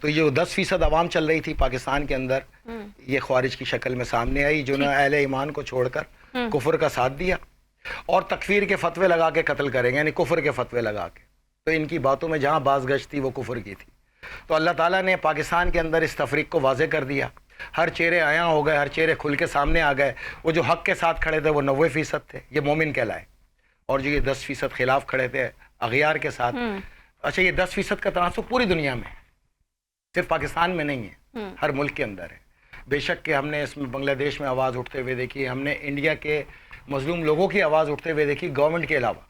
تو یہ 10% عوام چل رہی تھی پاکستان کے اندر، یہ خوارج کی شکل میں سامنے آئی، جو نے اہل ایمان کو چھوڑ کر کفر کا ساتھ دیا اور تکفیر کے فتوے لگا کے قتل کریں گے، یعنی کفر کے فتوے لگا کے. تو ان کی باتوں میں جہاں باز گشت تھی وہ کفر کی تھی. تو اللہ تعالیٰ نے پاکستان کے اندر اس تفریق کو واضح کر دیا، ہر چہرے عیاں ہو گئے، ہر چہرے کھل کے سامنے آ گئے. وہ جو حق کے ساتھ کھڑے تھے وہ 90% تھے، یہ مومن کہلائے، اور جو یہ 10% خلاف کھڑے تھے اغیار کے ساتھ. اچھا، یہ 10% کا تناسب پوری دنیا میں ہے، صرف پاکستان میں نہیں ہے، ہر ملک کے اندر ہے. بے شک کہ ہم نے اس میں بنگلہ دیش میں آواز اٹھتے ہوئے دیکھی، ہم نے انڈیا کے مظلوم لوگوں کی آواز اٹھتے ہوئے دیکھی گورنمنٹ کے علاوہ،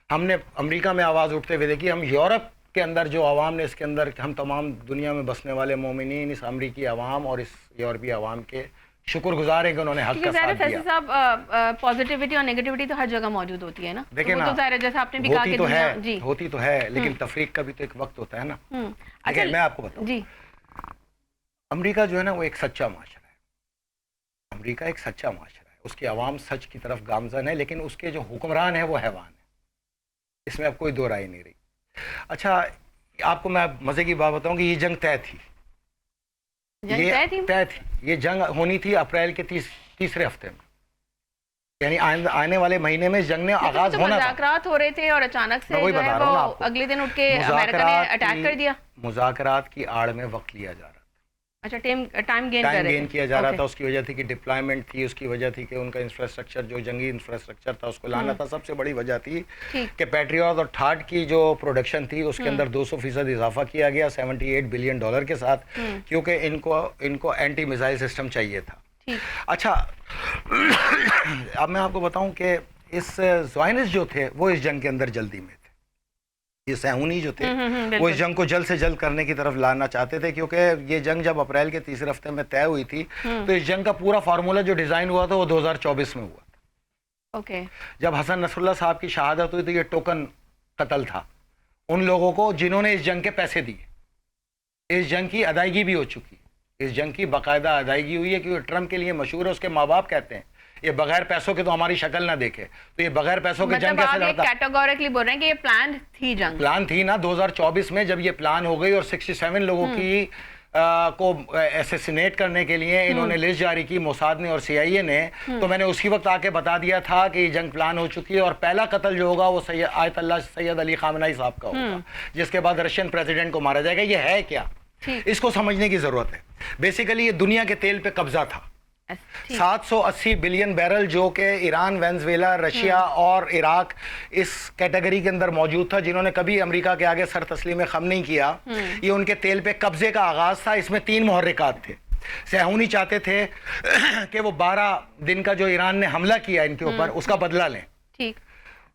ہم نے امریکہ میں آواز اٹھتے ہوئے دیکھی، ہم یورپ کے اندر جو عوام نے اس کے اندر، ہم تمام دنیا میں بسنے والے مومنین اس امریکی عوام اور اس یورپی عوام کے شکر گزار ہیں کہ انہوں نے حق کا ساتھ دیا. صاحب پازیٹیوٹی اور نیگیٹیوٹی تو ہر جگہ موجود ہوتی ہے نا، دیکھیں نا، جیسے آپ نے بھی کہا کہ جی ہوتی تو ہے، لیکن تفریق کا بھی تو ایک وقت ہوتا ہے نا. لیکن میں آپ کو بتاؤں، جی امریکہ جو ہے نا وہ ایک سچا معاشرہ ہے، امریکہ ایک سچا معاشرہ ہے، اس کی عوام سچ کی طرف گامزن ہے، لیکن اس کے جو حکمران ہیں وہ حیوان ہیں، اس میں اب کوئی دو رائے نہیں رہی. اچھا، آپ کو میں مزے کی بات بتاؤں کہ یہ جنگ طے تھی، طے تھی، یہ جنگ ہونی تھی اپریل کے تیسرے ہفتے میں، یعنی آنے والے مہینے میں اس جنگ نے آغاز ہونا تھا. مذاکرات ہو رہے تھے اور اچانک سے جو ہے وہ اگلے دن اٹھ کے امریکہ نے اٹیک کر دیا. مذاکرات کی آڑ میں وقت لیا جا رہا تھا. اچھا، ٹائم گین کیا جا رہا تھا. اس کی وجہ تھی کہ ڈپلائمنٹ تھی، اس کی وجہ تھی کہ ان کا انفراسٹرکچر جو جنگی انفراسٹرکچر تھا اس کو لانا تھا. سب سے بڑی وجہ تھی کہ پیٹریوٹ اور ٹھاٹ کی جو پروڈکشن تھی اس کے اندر 200% اضافہ کیا گیا $78 بلین کے ساتھ، کیونکہ ان کو اینٹی میزائل سسٹم چاہیے تھا. اچھا، اب میں آپ کو بتاؤں کہ اس زائنسٹ جو تھے وہ اس جنگ کے اندر جلدی میں تھے، یہ صہیونی جو تھے وہ اس جنگ کو جلد سے جلد کرنے کی طرف لانا چاہتے تھے، کیونکہ یہ جنگ جب اپریل کے تیسرے ہفتے میں طے ہوئی تھی تو اس جنگ کا پورا فارمولا جو ڈیزائن ہوا تھا وہ 2024 میں ہوا تھا. جب حسن نصر اللہ صاحب کی شہادت ہوئی تو یہ ٹوکن قتل تھا ان لوگوں کو جنہوں نے اس جنگ کے پیسے دیے. اس جنگ کی ادائیگی بھی ہو چکی، اس جنگ کی باقاعدہ ادائیگی ہوئی ہے، کیونکہ ٹرمپ کے لیے مشہور ہے، اس کے ماں باپ کہتے ہیں یہ بغیر پیسوں کے تو ہماری شکل نہ دیکھے، تو یہ بغیر پیسوں کے جنگ کیسے لڑتا؟ کیٹیگوریکلی بول رہے ہیں کہ یہ پلان تھی نا 2024 میں جب یہ پلان ہو گئی اور 67 لوگوں کی کو اسیسینیٹ کرنے کے لیے انہوں نے لسٹ جاری کی موساد نے اور CIA نے، تو میں نے اسی وقت آ کے بتا دیا تھا کہ یہ جنگ پلان ہو چکی ہے اور پہلا قتل جو ہوگا وہ آیت اللہ سید علی خامنہئی صاحب کا ہوگا، جس کے بعد رشین پریزیڈنٹ کو مارا جائے گا. یہ ہے کیا؟ اس کو سمجھنے کی ضرورت ہے. بیسیکلی یہ دنیا کے تیل پہ قبضہ تھا، 780 بلین بیرل جو کہ ایران، وینزویلا، رشیا اور عراق اس کیٹیگری کے اندر موجود تھا، جنہوں نے کبھی امریکہ کے آگے سر تسلیم خم نہیں کیا. یہ ان کے تیل پہ قبضے کا آغاز تھا. اس میں 3 محرکات تھے. صہیونی چاہتے تھے کہ وہ 12 دن کا جو ایران نے حملہ کیا ان کے اوپر اس کا بدلہ لیں.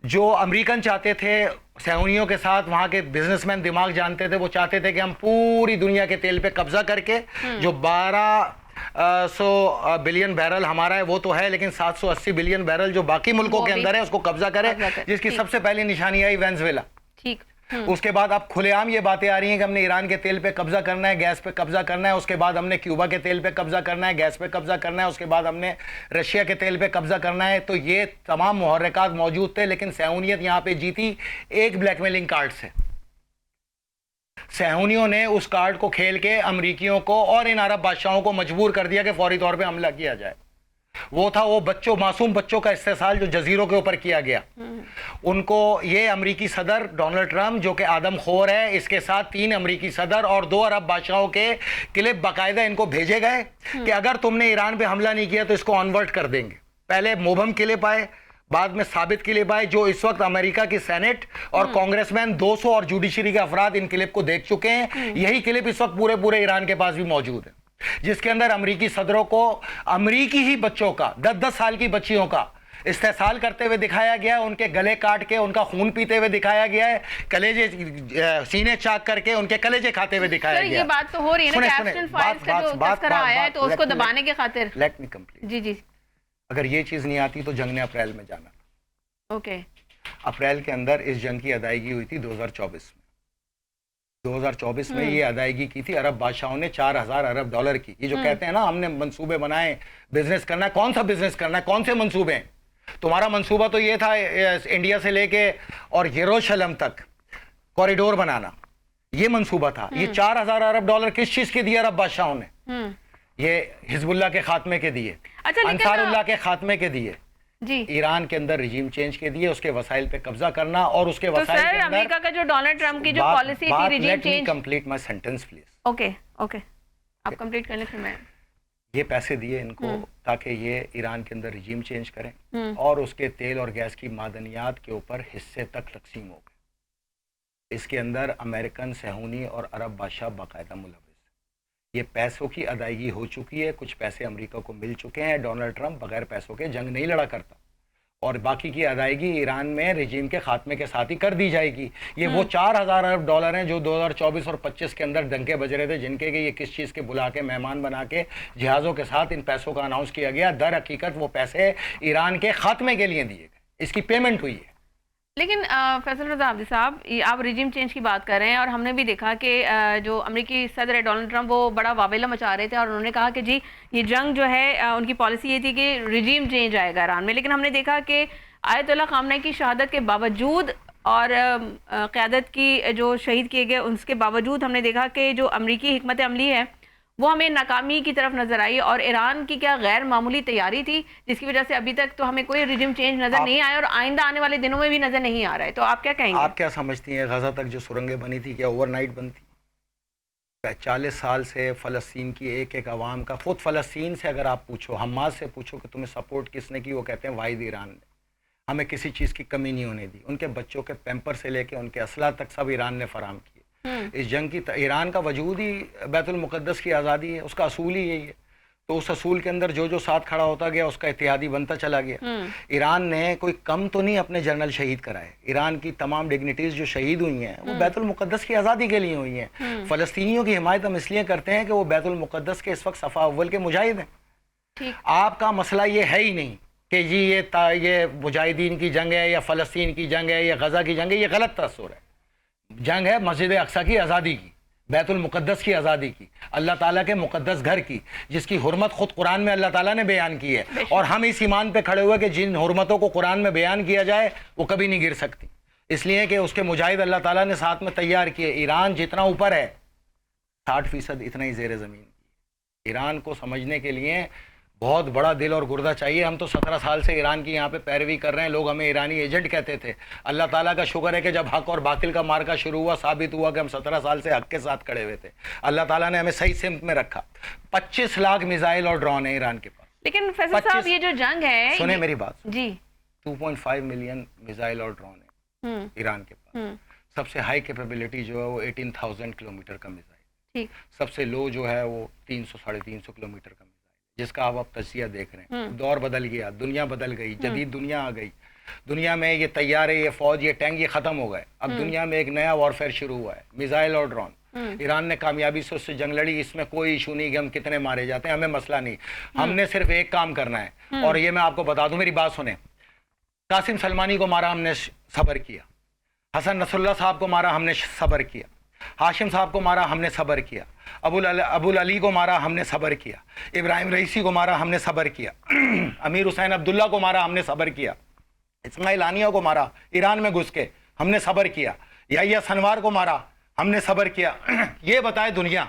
جو امریکن چاہتے تھے، صہیونیوں کے ساتھ وہاں کے بزنس مین دماغ جانتے تھے، وہ چاہتے تھے کہ ہم پوری دنیا کے تیل پہ قبضہ کر کے جو 1200 بلین بیرل ہمارا ہے وہ تو ہے، لیکن 780 بلین بیرل جو باقی ملکوں کے اندر ہے اس کو قبضہ کرے، جس کی سب سے پہلی نشانی آئی وینزویلا. اس کے بعد اب کھلے عام یہ باتیں آ رہی ہیں کہ ہم نے ایران کے تیل پہ قبضہ کرنا ہے، گیس پہ قبضہ کرنا ہے، اس کے بعد ہم نے کیوبا کے تیل پہ قبضہ کرنا ہے، گیس پہ قبضہ کرنا ہے، اس کے بعد ہم نے رشیا کے تیل پہ قبضہ کرنا ہے. تو یہ تمام محرکات موجود تھے، لیکن صہیونیت یہاں پہ جیتی ایک بلیک میلنگ کارڈ سے. صہیونیوں نے اس کارڈ کو کھیل کے امریکیوں کو اور ان عرب بادشاہوں کو مجبور کر دیا کہ فوری طور پہ حملہ کیا جائے. وہ تھا وہ معصوم بچوں کا استحصال جو جزیروں کے اوپر کیا گیا. ان کو یہ امریکی صدر ڈونلڈ ٹرمپ جو کہ آدم خور ہے، اس کے ساتھ 3 امریکی صدر اور 2 عرب بادشاہوں کے کلپ باقاعدہ ان کو بھیجے گئے کہ اگر تم نے ایران پہ حملہ نہیں کیا تو اس کو آنورٹ کر دیں گے. پہلے مبہم کلپ آئے، بعد میں ثابت کلپ آئے، جو اس وقت امریکہ کی سینٹ اور کانگریس مین 200 اور جوڈیشری کے افراد ان کلپ کو دیکھ چکے ہیں. یہی کلپ اس وقت پورے ایران کے پاس بھی موجود ہے، جس کے اندر امریکی صدروں کو امریکی ہی بچوں کا 10 سال کی بچیوں کا استحصال کرتے ہوئے دکھایا گیا ہے، ان کے گلے کاٹ کے ان کا خون پیتے ہوئے دکھایا گیا ہے، کلیجے سینے چاک کر کے ان کے کلیجے کھاتے ہوئے دکھایا گیا ہے. یہ بات تو ہو رہی ہے نا کہ ایپسٹن فائلز کا جو تذکرہ آیا ہے تو اس کو دبانے کی خاطر. Let me complete. جی اگر یہ چیز نہیں آتی تو جنگ نے اپریل میں جانا. اوکے. اپریل کے اندر اس جنگ کی ادائیگی ہوئی تھی 2024 میں. 2024 میں یہ ادائیگی کی تھی عرب بادشاہوں نے $4000 ارب کی. یہ جو کہتے ہیں نا ہم نے منصوبے بنائے، بزنس کرنا ہے، کون سا بزنس کرنا ہے، کون سے منصوبے ہیں؟ تمہارا منصوبہ تو یہ تھا انڈیا سے لے کے اور یروشلم تک کوریڈور بنانا. یہ منصوبہ تھا. یہ 4,000 ارب ڈالر کس چیز کے دیے عرب بادشاہوں نے؟ یہ حزب اللہ کے خاتمے کے دیے, انصار اللہ کے خاتمے کے دیے, جی ایران کے اندر رجیم چینج کے دیے, اس کے وسائل پہ قبضہ کرنا, اور اس کے وسائل کے اندر امریکہ کا جو ڈونلڈ ٹرمپ کی جو پالیسی تھی regime change. Complete my sentence please. Okay آپ کمپلیٹ کر لیں پھر میں. یہ پیسے دیے ان کو تاکہ یہ ایران کے اندر رجیم چینج کریں, اور اس کے تیل اور گیس کی معدنیات کے اوپر حصے تک تقسیم ہو گئے. اس کے اندر امریکن, صہیونی اور عرب بادشاہ باقاعدہ ملوث. یہ پیسوں کی ادائیگی ہو چکی ہے, کچھ پیسے امریکہ کو مل چکے ہیں. ڈونلڈ ٹرمپ بغیر پیسوں کے جنگ نہیں لڑا کرتا, اور باقی کی ادائیگی ایران میں رجیم کے خاتمے کے ساتھ ہی کر دی جائے گی. یہ وہ 4,000 ارب ڈالر ہیں جو 2024 اور 25 کے اندر ڈنکے بج رہے تھے, جن کے یہ کس چیز کے بلا کے مہمان بنا کے جہازوں کے ساتھ ان پیسوں کا اناؤنس کیا گیا. در حقیقت وہ پیسے ایران کے خاتمے کے لیے دیے گئے, اس کی پیمنٹ ہوئی ہے. لیکن فیصل رضا عابدی صاحب, آپ رجیم چینج کی بات کر رہے ہیں, اور ہم نے بھی دیکھا کہ جو امریکی صدر ہے ڈونلڈ ٹرمپ, وہ بڑا واویلا مچا رہے تھے, اور انہوں نے کہا کہ جی یہ جنگ جو ہے, ان کی پالیسی یہ تھی کہ رجیم چینج آئے گا ایران میں. لیکن ہم نے دیکھا کہ آیت اللہ خامنہ کی شہادت کے باوجود اور قیادت کی جو شہید کیے گئے اس کے باوجود, ہم نے دیکھا کہ جو امریکی حکمت عملی ہے وہ ہمیں ناکامی کی طرف نظر آئی, اور ایران کی کیا غیر معمولی تیاری تھی جس کی وجہ سے ابھی تک تو ہمیں کوئی رجیم چینج نظر نہیں آیا, اور آئندہ آنے والے دنوں میں بھی نظر نہیں آ رہا ہے. تو آپ کیا کہیں گے؟ آپ کیا سمجھتی ہیں غزہ تک جو سرنگیں بنی تھی کیا اوور نائٹ بنتی؟ 40 سال سے فلسطین کی ایک ایک عوام کا, خود فلسطین سے اگر آپ پوچھو, حماس سے پوچھو کہ تمہیں سپورٹ کس نے کی, وہ کہتے ہیں واحد ایران نے. ہمیں کسی چیز کی کمی نہیں ہونے دی. ان کے بچوں کے پیمپر سے لے کے ان کے اسلحہ تک سب ایران نے فراہم کیے. اس جنگ کی ایران کا وجود ہی بیت المقدس کی آزادی ہے, اس کا اصول ہی یہی ہے. تو اس اصول کے اندر جو جو ساتھ کھڑا ہوتا گیا اس کا اتحادی بنتا چلا گیا. ایران نے کوئی کم تو نہیں اپنے جنرل شہید کرائے. ایران کی تمام ڈگنیٹیز جو شہید ہوئی ہیں وہ بیت المقدس کی آزادی کے لیے ہوئی ہیں. فلسطینیوں کی حمایت ہم اس لیے کرتے ہیں کہ وہ بیت المقدس کے اس وقت صفحہ اول کے مجاہد ہیں. آپ کا مسئلہ یہ ہے ہی نہیں کہ جی یہ مجاہدین کی جنگ ہے یا فلسطین کی جنگ ہے یا غزہ کی جنگ ہے. یہ غلط تصور ہے. جنگ ہے مسجد اقصیٰ کی آزادی کی, بیت المقدس کی آزادی کی, اللہ تعالیٰ کے مقدس گھر کی, جس کی حرمت خود قرآن میں اللہ تعالیٰ نے بیان کی ہے. اور ہم اس ایمان پہ کھڑے ہوئے کہ جن حرمتوں کو قرآن میں بیان کیا جائے وہ کبھی نہیں گر سکتی, اس لیے کہ اس کے مجاہد اللہ تعالیٰ نے ساتھ میں تیار کیے. ایران جتنا اوپر ہے 60% اتنا ہی زیر زمین. ایران کو سمجھنے کے لیے بہت بڑا دل اور گردہ چاہیے. ہم تو 17 سال سے ایران کی یہاں پہ پیروی کر رہے ہیں. لوگ ہمیں ایرانی ایجنٹ کہتے تھے. اللہ تعالیٰ کا شکر ہے کہ جب حق اور باطل کا مارکا شروع ہوا, ثابت ہوا کہ ہم 17 سال سے حق کے ساتھ کھڑے ہوئے تھے. اللہ تعالیٰ نے ہمیں صحیح سمت میں رکھا. 25 لاکھ میزائل اور ڈرون ہیں ایران کے پاس. لیکن فیصل صاحب یہ جو جنگ ہے, سنیں میری بات جی, 2.5 ملین میزائل اور ڈرون ہیں ایران کے پاس. سب سے ہائی کیپیبلٹی جو ہے وہ 18,000 کلومیٹر کا میزائل. سب سے لو جو ہے وہ 300-350 کلومیٹر کا میزائل, جس کا آپ تجزیہ دیکھ رہے ہیں. دور بدل گیا, دنیا بدل گئی, جدید دنیا آ گئی. دنیا میں یہ طیارے, یہ فوج, یہ ٹینک, یہ ختم ہو گئے. اب دنیا میں ایک نیا وارفیئر شروع ہوا ہے, میزائل اور ڈرون. ایران نے کامیابی سے اس سے جنگ لڑی. اس میں کوئی ایشو نہیں کہ ہم کتنے مارے جاتے ہیں, ہمیں مسئلہ نہیں. ہم نے صرف ایک کام کرنا ہے, اور یہ میں آپ کو بتا دوں, میری بات سنیں. قاسم سلمانی کو مارا, ہم نے صبر کیا. حسن نصر اللہ صاحب کو مارا, ہم نے صبر کیا. ہاشم صاحب کو مارا, ہم نے صبر کیا. ابو العلی کو مارا, ہم نے صبر کیا. ابراہیم رئیسی کو مارا, ہم نے صبر کیا. امیر حسین عبداللہ کو مارا, ہم نے صبر کیا. اسماعیل ہانیہ کو مارا ایران میں گھس کے, ہم نے صبر کیا. یحییٰ سنوار کو مارا, ہم نے صبر کیا. یہ بتائے دنیا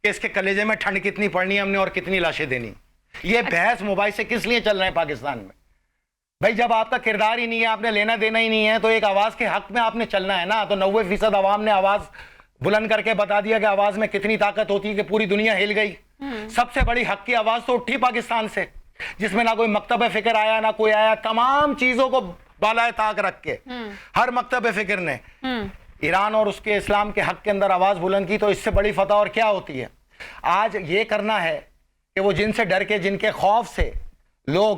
کہ اس کے کلیجے میں ٹھنڈ کتنی پڑنی ہے ہم نے, اور کتنی لاشیں دینی. یہ بحث موبائل سے کس لیے چل رہے ہیں پاکستان میں؟ بھائی جب آپ کا کردار ہی نہیں ہے, آپ نے لینا دینا ہی نہیں ہے, تو ایک آواز کے حق میں آپ نے چلنا ہے نا. تو 90% عوام نے آواز بلند کر کے بتا دیا کہ آواز میں کتنی طاقت ہوتی ہے کہ پوری دنیا ہل گئی. سب سے بڑی حق کی آواز تو اٹھی پاکستان سے, جس میں نہ کوئی مکتب فکر آیا, نہ کوئی آیا. تمام چیزوں کو بالائے طاق رکھ کے ہر مکتب فکر نے ایران اور اس کے اسلام کے حق کے اندر آواز بلند کی. تو اس سے بڑی فتح اور کیا ہوتی ہے؟ آج یہ کرنا ہے کہ وہ جن سے ڈر کے, جن کے خوف سے لوگ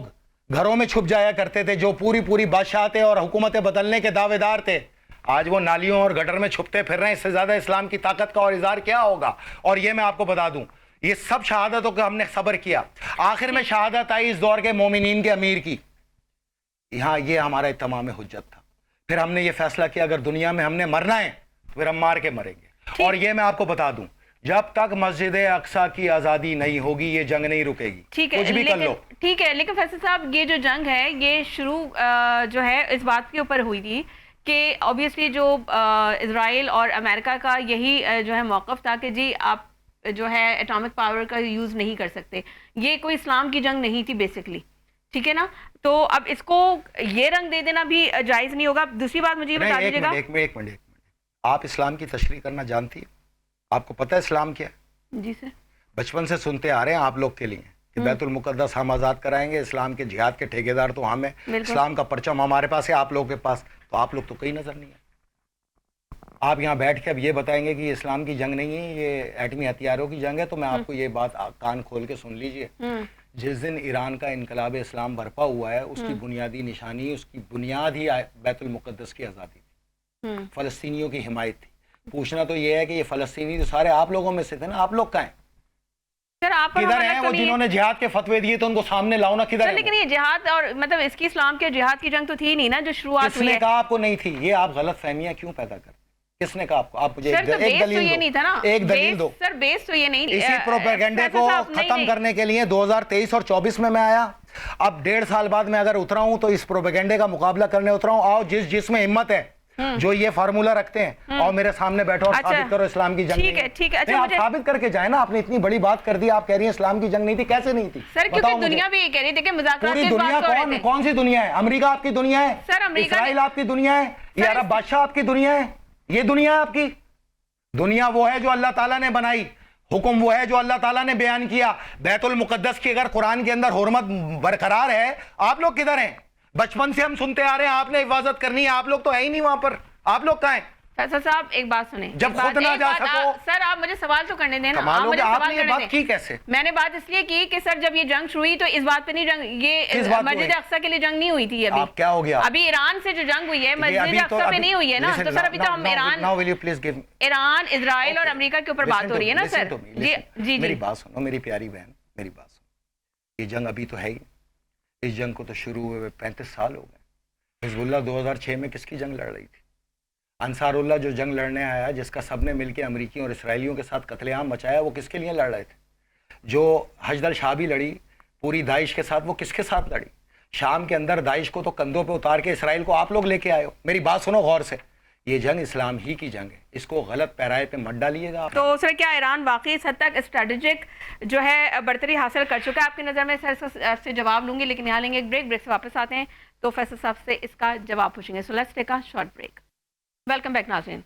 گھروں میں چھپ جایا کرتے تھے, جو پوری بادشاہتیں اور حکومتیں بدلنے کے دعوے دار تھے, آج وہ نالیوں اور گٹر میں چھپتے پھر رہے ہیں. اس سے زیادہ اسلام کی طاقت کا اور اظہار کیا ہوگا؟ اور یہ میں آپ کو بتا دوں, یہ سب شہادتوں کا ہم نے صبر کیا. آخر میں شہادت آئی اس دور کے مومنین کے امیر کی. یہاں یہ ہمارا اتمام حجت تھا. پھر ہم نے یہ فیصلہ کیا اگر دنیا میں ہم نے مرنا ہے تو پھر ہم مار کے مریں گے. اور یہ میں آپ کو بتا دوں, جب تک مسجد اقصیٰ کی آزادی نہیں ہوگی یہ جنگ نہیں رکے گی. کچھ بھی کر لو. ٹھیک ہے, لیکن فیصل صاحب یہ جو جنگ ہے یہ شروع جو ہے اس بات کے اوپر ہوئی تھی کہ obviously جو اسرائیل اور امریکہ کا یہی جو ہے موقف تھا کہ جی آپ جو ہے ایٹامک پاور کا یوز نہیں کر سکتے. یہ کوئی اسلام کی جنگ نہیں تھی بیسکلی, ٹھیک ہے نا. تو اب اس کو یہ رنگ دے دینا بھی جائز نہیں ہوگا. دوسری بات مجھے یہ بتا دیجیے گا. ایک منٹ, آپ اسلام کی تشریح کرنا جانتی ہیں؟ آپ کو پتہ ہے اسلام کیا ہے؟ جی سر. بچپن سے سنتے آ رہے ہیں آپ لوگ کے لیے کہ بیت المقدس ہم آزاد کرائیں گے, اسلام کے جہاد کے ٹھیکیدار تو ہم ہیں, اسلام کا پرچم ہمارے پاس ہے, آپ لوگوں کے پاس تو آپ لوگ تو کہیں نظر نہیں ہے. آپ یہاں بیٹھ کے اب یہ بتائیں گے کہ یہ اسلام کی جنگ نہیں ہے, یہ ایٹمی ہتھیاروں کی جنگ ہے. تو میں آپ کو یہ بات کان کھول کے سن لیجئے. جس دن ایران کا انقلاب اسلام برپا ہوا ہے, اس کی بنیادی نشانی, اس کی بنیاد ہی بیت المقدس کی آزادی تھی, فلسطینیوں کی حمایت تھی. پوچھنا تو یہ ہے کہ یہ فلسطینی تو سارے آپ لوگوں میں سے تھے نا, آپ لوگ کہاں ہیں؟ کدھر ہیں وہ جنہوں نے جہاد کے فتوے دیے تو ان کو سامنے لاؤ نا, کدھر ہیں؟ لیکن یہ جہاد اور مطلب اس کی اسلام کے جہاد کی جنگ تو تھی نہیں نا جو شروعات ہوئی ہے. کس نے کہا آپ کو نہیں تھی؟ یہ آپ غلط فہمیاں کیوں پیدا کرتے ہیں؟ کس نے کہا آپ کو؟ آپ مجھے ایک دلیل دو. سر بیس تو یہ نہیں, اسی پروپیگنڈے کو ختم کرنے کے لیے 2023 اور 24 میں آیا. اب 1.5 سال بعد میں اگر اترا ہوں تو اس پروپیگنڈے کا مقابلہ کرنے اترا ہوں. آؤ جس میں ہمت ہے, جو یہ فارمولا رکھتے ہیں, اور میرے سامنے بیٹھو اور ثابت کرو اسلام کی جنگ نہیں ہے. آپ ثابت کر کے جائیں نا. آپ نے اتنی بڑی بات کر دی, آپ کہہ رہی ہیں اسلام کی جنگ نہیں تھی. کیسے نہیں تھی سر؟ کیونکہ دنیا بھی یہ کہہ رہی تھی کہ مذاکرات پوری دنیا کون سی دنیا ہے؟ امریکہ آپ کی دنیا ہے, اسرائیل آپ کی دنیا ہے, یہ عرب بادشاہ آپ کی دنیا ہے. یہ دنیا ہے آپ کی. دنیا وہ ہے جو اللہ تعالیٰ نے بنائی, حکم وہ ہے جو اللہ تعالیٰ نے بیان کیا. بیت المقدس کی اگر قرآن کے اندر حرمت برقرار ہے, آپ لوگ کدھر ہیں؟ بچپن سے ہم سنتے آ رہے ہیں آپ نے حفاظت کرنی ہے, آپ لوگ تو ہے ہی نہیں وہاں پر. آپ لوگ کہاں ہیں؟ فیصل صاحب ایک بات سنیں, جب خود نہ جا سکو. سر آپ مجھے سوال تو کرنے دیں نا. آپ نے یہ بات کی کیسے؟ میں نے بات اس لیے کی کہ سر جب یہ جنگ شروع ہوئی تو اس بات پہ نہیں جنگ, یہ مسجد اقصی کے لیے جنگ نہیں ہوئی تھی. ابھی کیا ہو گیا؟ ابھی ایران سے جو جنگ ہوئی ہے مسجد اقصی پہ نہیں ہوئی ہے نا. تو سر ابھی تو ہم ایران, اسرائیل اور امریکہ کے اوپر بات ہو رہی ہے نا سر. جی میری بات سنو میری پیاری بہن, میری بات سنو. یہ جنگ ابھی تو ہے ہی. اس جنگ کو تو شروع ہوئے 35 سال ہو گئے. حزب اللہ 2006 میں کس کی جنگ لڑ رہی تھی؟ انصار اللہ جو جنگ لڑنے آیا, جس کا سب نے مل کے امریکیوں اور اسرائیلیوں کے ساتھ قتل عام مچایا, وہ کس کے لیے لڑ رہے تھے؟ جو حشد الشعبی لڑی پوری داعش کے ساتھ, وہ کس کے ساتھ لڑی؟ شام کے اندر داعش کو تو کندھوں پہ اتار کے اسرائیل کو آپ لوگ لے کے آئے ہو. میری بات سنو غور سے. یہ جنگ اسلام ہی کی جنگ ہے, اس کو غلط پیرائے پہ مت ڈالیے گا. تو سر کیا ایران واقعی اس حد تک اسٹریٹجک جو ہے برتری حاصل کر چکا ہے آپ کی نظر میں؟ سر سے جواب لوں گی, لیکن یہاں لیں گے ایک بریک سے واپس آتے ہیں تو فیصل صاحب سے اس کا جواب پوچھیں گے. So let's take a short break. Welcome back ناظرین.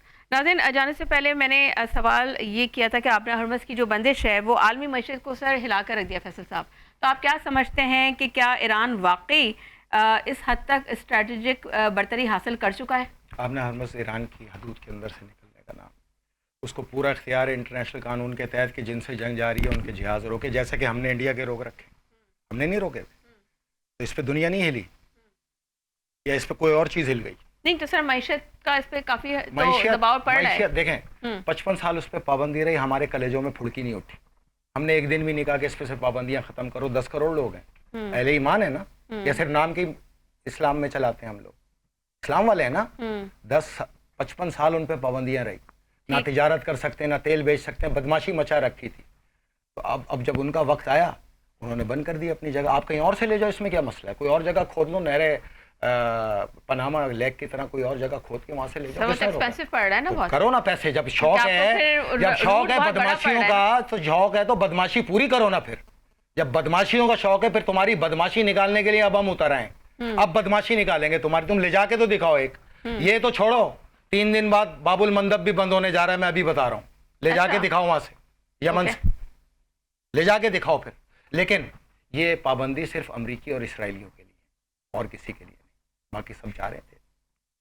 جانے سے پہلے میں نے سوال یہ کیا تھا کہ آبر ہرمز کی جو بندش ہے وہ عالمی معیشت کو سر ہلا کر رکھ دیا فیصل صاحب. تو آپ کیا سمجھتے ہیں کہ کیا ایران واقعی اس حد تک اسٹریٹجک برتری حاصل کر چکا ہے؟ آبر ہرمز ایران کی حدود کے اندر سے نکلنے کا نام, اس کو پورا اختیار ہے انٹرنیشنل قانون کے تحت کہ جن سے جنگ جاری ہے ان کے جہاز روکے, جیسا کہ ہم نے انڈیا کے روک رکھے. ہم نے نہیں روکے تھے تو اس پہ دنیا نہیں ہلی, یا اس پہ کوئی اور چیز ہل گئی؟ نہیں تو سر معیشت کا اس پہ کافی دباؤ پڑ رہا ہے. دیکھیں 55 سال اس پہ پابندی رہی, ہمارے کلیجوں میں پھڑکی نہیں اٹھی. ہم نے ایک دن بھی نہیں کہا کہ اس پہ سے پابندیاں ختم کرو. 10 کروڑ لوگ ہیں, اہل ایمان ہے نا, یا صرف نام کی اسلام میں چلاتے ہیں ہم لوگ, اسلام والے ہیں نا. 55 سال ان پہ پابندیاں رہی, نہ تجارت کر سکتے, نہ تیل بیچ سکتے, بدماشی مچا رکھی تھی. تو اب جب ان کا وقت آیا انہوں نے بند کر دی اپنی جگہ. آپ کہیں اور سے لے جاؤ, اس میں کیا مسئلہ ہے؟ کوئی اور جگہ کھود لو, نہرے پناما لیک کی طرح کوئی اور جگہ کھود کے وہاں سے لے جاؤ. کرو نا پیسے, جب شوق ہے, جب شوق ہے بدماشیوں کا تو شوق ہے تو بدماشی پوری کرو نا. پھر جب بدماشیوں کا شوق ہے, پھر تمہاری بدماشی نکالنے کے لیے اب ہم اتر آئے ہیں. اب بدماشی نکالیں گے تمہاری. تم لے جا کے تو دکھاؤ ایک. یہ تو چھوڑو, 3 دن بعد باب المندب بھی بند ہونے جا رہا ہے, میں ابھی بتا رہا ہوں. لے جا کے دکھاؤ وہاں سے, یمن سے لے جا کے دکھاؤ پھر. لیکن یہ پابندی صرف امریکی اور اسرائیلیوں کے لیے, اور کسی کے لیے نہیں. باقی سب چاہ رہے تھے,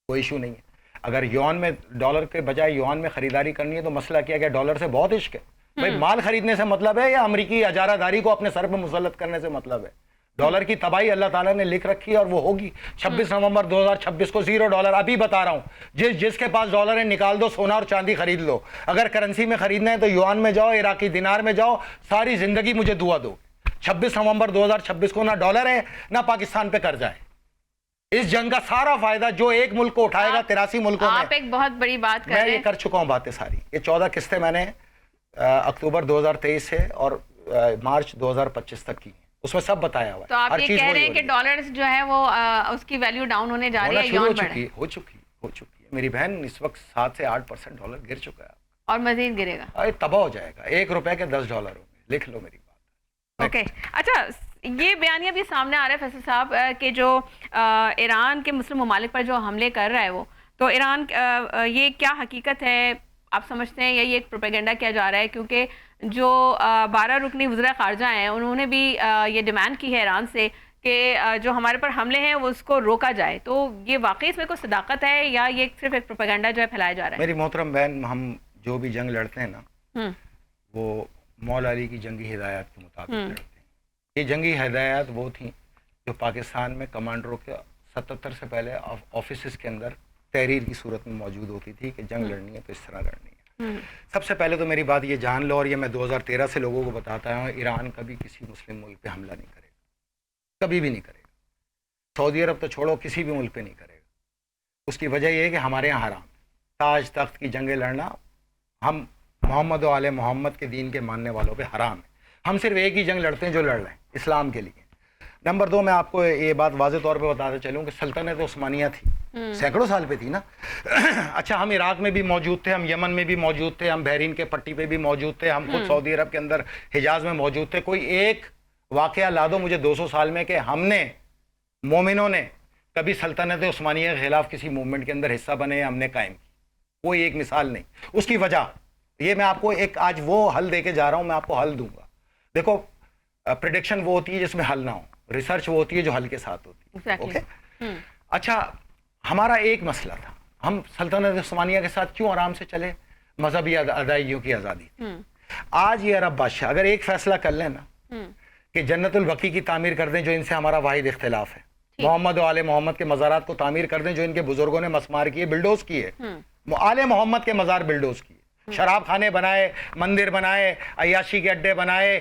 کوئی ایشو نہیں ہے. اگر یوان میں ڈالر کے بجائے یوان میں خریداری کرنی ہے تو مسئلہ کیا کہ ڈالر سے بہت عشق ہے بھائی. مال خریدنے سے مطلب ہے یا امریکی اجارہ داری کو اپنے سر پہ مسلط کرنے سے مطلب ہے؟ ڈالر کی تباہی اللہ تعالیٰ نے لکھ رکھی ہے اور وہ ہوگی. 26 نومبر 2026 کو $0. ابھی بتا رہا ہوں, جس کے پاس ڈالر ہے نکال دو, سونا اور چاندی خرید لو. اگر کرنسی میں خریدنا ہے تو یوان میں جاؤ, عراقی دینار میں جاؤ, ساری زندگی مجھے دعا دو. 26 نومبر 2026 کو نہ ڈالر ہے نہ پاکستان پہ قرضہ ہے. اس جنگ کا سارا فائدہ جو ایک ملک کو اٹھائے گا 83 ملکوں میں. آپ ایک بہت بڑی بات کر رہے ہیں. میں یہ کر چکا ہوں باتیں ساری. یہ 14 قسطیں میں نے اکتوبر 2023 سے اور مارچ 2025 تک کی, اس میں سب بتایا ہوا ہے. تو آپ یہ کہہ رہے ہیں کہ ڈالرز جو ہے وہ اس کی ویلیو ڈاؤن ہونے جا رہی ہے, ہو چکی میری بہن اس وقت 7 سے 8% ڈالر گر چکا ہے اور مزید گرے گا. ارے تباہ ہو جائے گا. 1 روپے کے 10 ڈالر ہوں گے. لکھ لو میری بات. اوکے اچھا یہ بیانیہ بھی سامنے آ رہا ہے فیصل صاحب کہ جو ایران کے مسلم ممالک پر جو حملے کر رہا ہے وہ تو ایران یہ کیا حقیقت ہے آپ سمجھتے ہیں یا یہ ایک پروپیگنڈا کیا جا رہا ہے؟ کیونکہ جو 12 رکنی وزراء خارجہ ہیں انہوں نے بھی یہ ڈیمانڈ کی ہے ایران سے کہ جو ہمارے پر حملے ہیں وہ اس کو روکا جائے. تو یہ واقعی اس میں کوئی صداقت ہے یا یہ صرف ایک پروپیگنڈا جو ہے پھیلایا جا رہا ہے؟ میری محترم بہن ہم جو بھی جنگ لڑتے ہیں نا وہ مولا علی کی جنگی ہدایات کے مطابق لڑتے ہیں. یہ جنگی ہدایات وہ تھیں جو پاکستان میں کمانڈروں کے 77 سے پہلے آفیسز کے اندر تحریر کی صورت میں موجود ہوتی تھی کہ جنگ لڑنی ہے تو اس طرح لڑنی ہے. سب سے پہلے تو میری بات یہ جان لو اور یہ میں 2013 سے لوگوں کو بتاتا ہوں ایران کبھی کسی مسلم ملک پہ حملہ نہیں کرے گا, کبھی بھی نہیں کرے گا. سعودی عرب تو چھوڑو کسی بھی ملک پہ نہیں کرے گا. اس کی وجہ یہ ہے کہ ہمارے یہاں حرام تاج تخت کی جنگیں لڑنا ہم محمد و آل محمد کے دین کے ماننے والوں پہ حرام ہے. ہم صرف ایک ہی جنگ لڑتے ہیں جو لڑ رہے ہیں اسلام کے لیے. نمبر 2 میں آپ کو یہ بات واضح طور پہ بتاتا چلوں کہ سلطنت عثمانیہ تھی سینکڑوں سال پہ تھی نا. اچھا ہم عراق میں بھی موجود تھے, ہم یمن میں بھی موجود تھے, ہم بحرین کے پٹی پہ بھی موجود تھے, ہم خود سعودی عرب کے اندر حجاز میں موجود تھے. کوئی ایک واقعہ لا دو مجھے 200 سال میں کہ ہم نے مومنوں نے کبھی سلطنت عثمانیہ کے خلاف کسی موومنٹ کے اندر حصہ بنے یا ہم نے قائم کی. کوئی ایک مثال نہیں. اس کی وجہ یہ میں آپ کو ایک آج وہ حل دے کے جا رہا ہوں, میں آپ کو حل دوں گا. دیکھو پریڈکشن وہ ہوتی ہے جس میں حل نہ ہو, ریسرچ وہ ہوتی ہے جو حل کے ساتھ ہوتی ہے. اوکے اچھا ہمارا ایک مسئلہ تھا, ہم سلطنت عثمانیہ کے ساتھ کیوں آرام سے چلے؟ مذہبی ادائیگیوں کی آزادی تھی. آج یہ عرب بادشاہ اگر ایک فیصلہ کر لیں نا کہ جنت البقیع کی تعمیر کر دیں جو ان سے ہمارا واحد اختلاف ہے, محمد و آل محمد کے مزارات کو تعمیر کر دیں جو ان کے بزرگوں نے مسمار کیے بلڈوز کیے, آل محمد کے مزار بلڈوز کیے, شراب خانے بنائے, مندر بنائے, عیاشی کے اڈے بنائے,